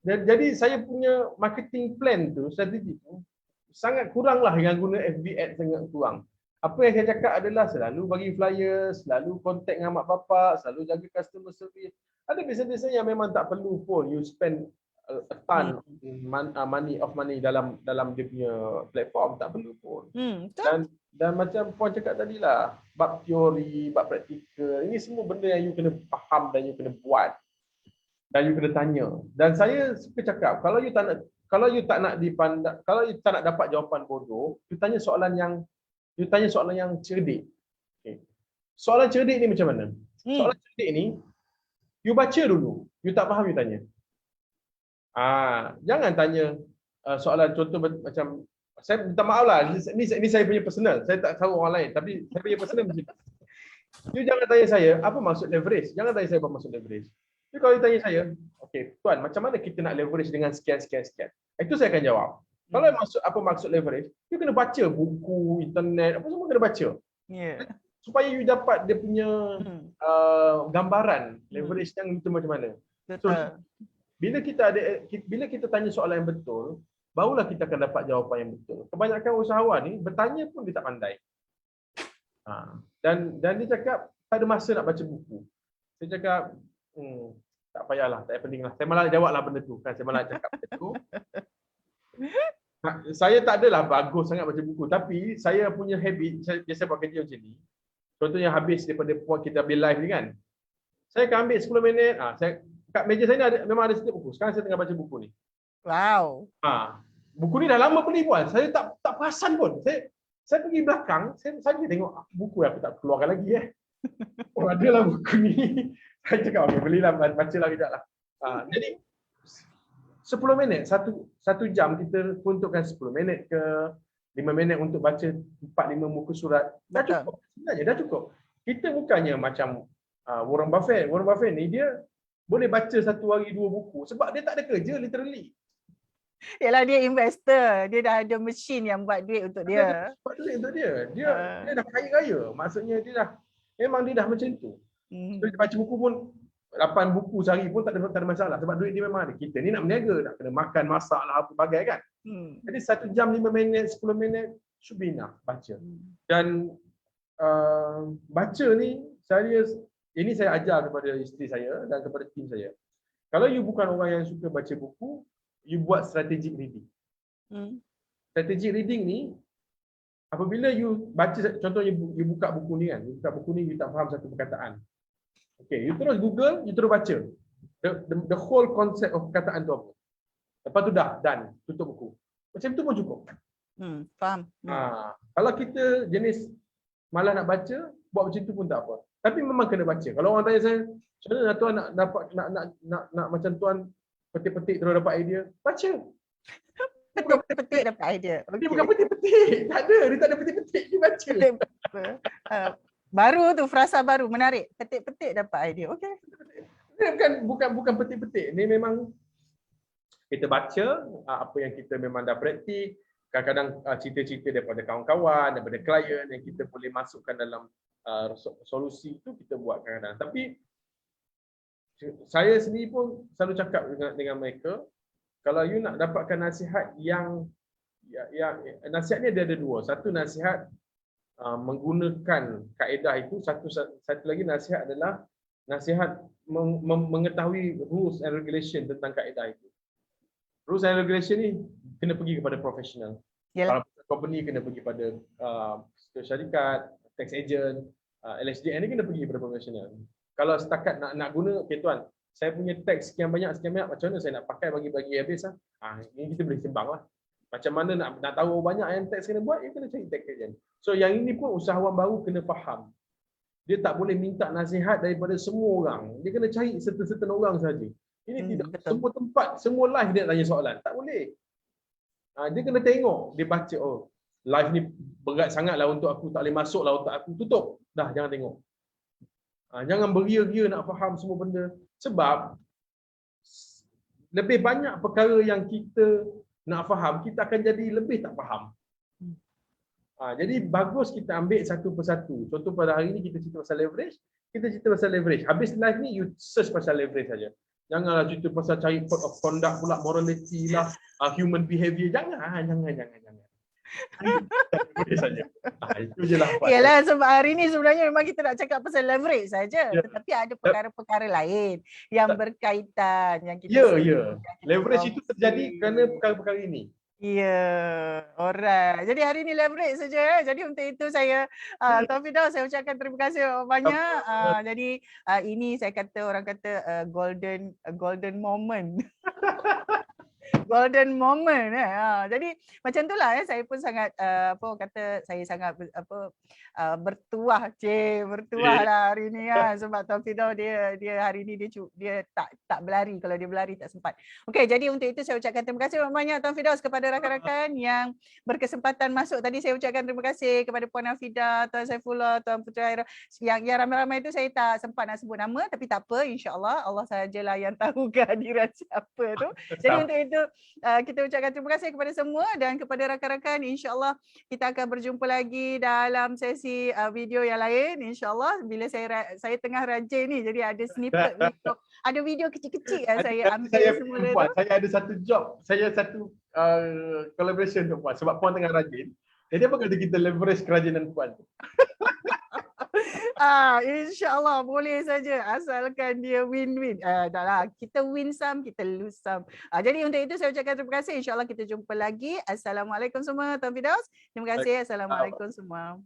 Jadi saya punya marketing plan tu, strategi tu sangat kurang lah yang guna FB ad, sangat kurang. Apa yang saya cakap adalah selalu bagi flyer, selalu contact dengan mak bapak, selalu jaga customer service. Ada bisnes-bisnes yang memang tak perlu pun you spend a ton money dalam dia punya platform, tak perlu pun. Dan macam Puan cakap tadi lah, bab teori, bab praktikal, ini semua benda yang you kena faham dan you kena buat. Dan you kena tanya. Dan saya suka cakap, kalau you tak nak dapat jawapan bodoh, you tanya soalan yang cerdik. Okay. Soalan cerdik ni macam mana? Soalan cerdik ni, you baca dulu. You tak faham, you tanya. Jangan tanya soalan contoh macam Saya minta maaf lah, ini saya punya personal. Saya tak tahu orang lain, tapi saya punya personal macam tu. You jangan tanya saya apa maksud leverage. Jangan tanya saya apa maksud leverage. Tapi kalau you tanya saya, okay, tuan, macam mana kita nak leverage dengan sekian. Itu saya akan jawab. Kalau apa maksud leverage, you kena baca buku, internet, apa semua kena baca. Supaya you dapat dia punya gambaran leverage yang itu macam mana. So, bila kita tanya soalan yang betul, barulah kita akan dapat jawapan yang betul. Kebanyakan usahawan ni bertanya pun dia tak pandai. Dan dia cakap tak ada masa nak baca buku. Saya cakap tak payahlah, tak penting lah. Saya malah jawablah benda tu kan. Saya malah cakap benda tu. Saya tak adalah bagus sangat baca buku, tapi saya punya habit, saya biasa buat kerja macam ni. Contohnya habis daripada kita ambil live ni kan. Saya akan ambil 10 minit, saya kat meja saya ni memang ada setiap buku. Sekarang saya tengah baca buku ni. Wow. Buku ni dah lama beli pun. Saya tak perasan pun. Saya pergi belakang, saya saja tengok buku yang aku tak keluarkan lagi Oh, adalah buku ni. Saya cakap okey, belilah, bacalah kejap lah. Jadi 10 minit, satu jam kita peruntukkan 10 minit ke 5 minit untuk baca 4-5 muka surat. Dah cukup. Sebenarnya dah cukup. Kita bukannya macam Warren Buffett. Warren Buffett ni dia boleh baca satu hari 2 buku sebab dia tak ada kerja literally. Yalah, dia investor. Dia dah ada mesin yang buat duit untuk dia. Buat duit untuk dia. Dia dah kaya raya. Maksudnya memang dia dah macam tu. So, dia baca buku pun 8 buku sehari pun tak ada masalah sebab duit dia memang ada. Kita ni nak berniaga, nak kena makan, masak lah apa bagai kan. Jadi 1 jam 5 minit, 10 minit should be enough baca. Dan baca ni ini saya ajar kepada isteri saya dan kepada tim saya. Kalau you bukan orang yang suka baca buku, you buat strategic reading. Strategic reading ni apabila you baca, contohnya you buka buku ni kan, you tak faham satu perkataan. Okay, you terus Google, you terus baca the whole concept of perkataan tu apa. Lepas tu dah done, tutup buku. Macam tu pun cukup. Faham. Kalau kita jenis malas nak baca, buat macam tu pun tak apa. Tapi memang kena baca. Kalau orang tanya saya, macam mana tuan nak dapat nak macam tuan petik-petik terus dapat idea? Baca. Petik dapat idea. Dia bukan petik-petik. Tak ada, dia tak ada petik-petik, dia baca. Baru tu, frasa baru, menarik. Petik-petik dapat idea. Okey. Bukan petik-petik. Ni memang kita baca apa yang kita memang dah praktik. Kadang-kadang cerita-cerita daripada kawan-kawan, daripada klien yang kita boleh masukkan dalam solusi itu kita buat kadang-kadang. Tapi saya sendiri pun selalu cakap dengan mereka, kalau you nak dapatkan nasihat yang nasihat ni ada dua. Satu nasihat menggunakan kaedah itu, satu lagi nasihat adalah nasihat mengetahui rules and regulation tentang kaedah itu. Rules and regulation ni kena pergi kepada profesional. Kalau company kena pergi pada syarikat, tax agent, LHDN ni kena pergi kepada profesional. Kalau setakat nak guna, okay tuan, saya punya tax sekian banyak, macam mana saya nak pakai bagi habis lah. Ini kita boleh sembang lah. Macam mana nak tahu banyak yang tax kena buat, you kena cari tax agent. So yang ini pun usahawan baru kena faham. Dia tak boleh minta nasihat daripada semua orang. Dia kena cari certain orang saja. Ini tidak semua tempat, semua live dia tanya soalan. Tak boleh. Dia kena tengok, dia baca, oh live ni berat sangatlah untuk aku, tak boleh masuk lah untuk aku, tutup. Dah, jangan tengok. Jangan beria-ria nak faham semua benda. Sebab lebih banyak perkara yang kita nak faham, kita akan jadi lebih tak faham. Jadi bagus kita ambil satu persatu. Contoh pada hari ni kita cerita pasal leverage, Habis live ni you search pasal leverage saja. Janganlah cerita pasal cari code of conduct pula, morality lah, human behavior. Jangan. Boleh saja. Itu je lah. Yalah, sebab hari ni sebenarnya memang kita nak cakap pasal leverage saja. Tetapi ada perkara-perkara lain yang berkaitan. Yang kita leverage itu terjadi kerana perkara-perkara ini. Alright. Jadi hari ni leverage saja. Jadi untuk itu saya Taufik Daud, saya ucapkan terima kasih banyak. Jadi ini saya kata, orang kata golden moment. golden moment. Jadi macam itulah saya pun sangat saya sangat bertuah lah hari ni sebab Tuan Firdaus dia hari ni dia tak berlari. Kalau dia berlari tak sempat. Okey, jadi untuk itu saya ucapkan terima kasih banyak Tuan Firdaus kepada rakan-rakan yang berkesempatan masuk tadi. Saya ucapkan terima kasih kepada Puan Hafidah, Tuan Saifullah, Tuan Putera Haira. Yang ramai-ramai itu saya tak sempat nak sebut nama, tapi tak apa, insya-Allah Allah sajalah yang tahu kehadiran siapa tu. Jadi untuk itu kita ucapkan terima kasih kepada semua dan kepada rakan-rakan. InsyaAllah kita akan berjumpa lagi dalam sesi video yang lain. InsyaAllah bila saya tengah rajin ni, jadi ada snippet video, ada video kecil-kecil yang saya ambil semula tu. Saya ada satu job, saya satu collaboration untuk Puan sebab Puan tengah rajin. Jadi apa kata kita leverage kerajinan Puan tu? InsyaAllah boleh saja asalkan dia win-win. Dah lah, kita win some, kita lose some. Jadi untuk itu saya ucapkan terima kasih. InsyaAllah kita jumpa lagi. Assalamualaikum semua Tuan Firdaus. Terima kasih. Assalamualaikum semua.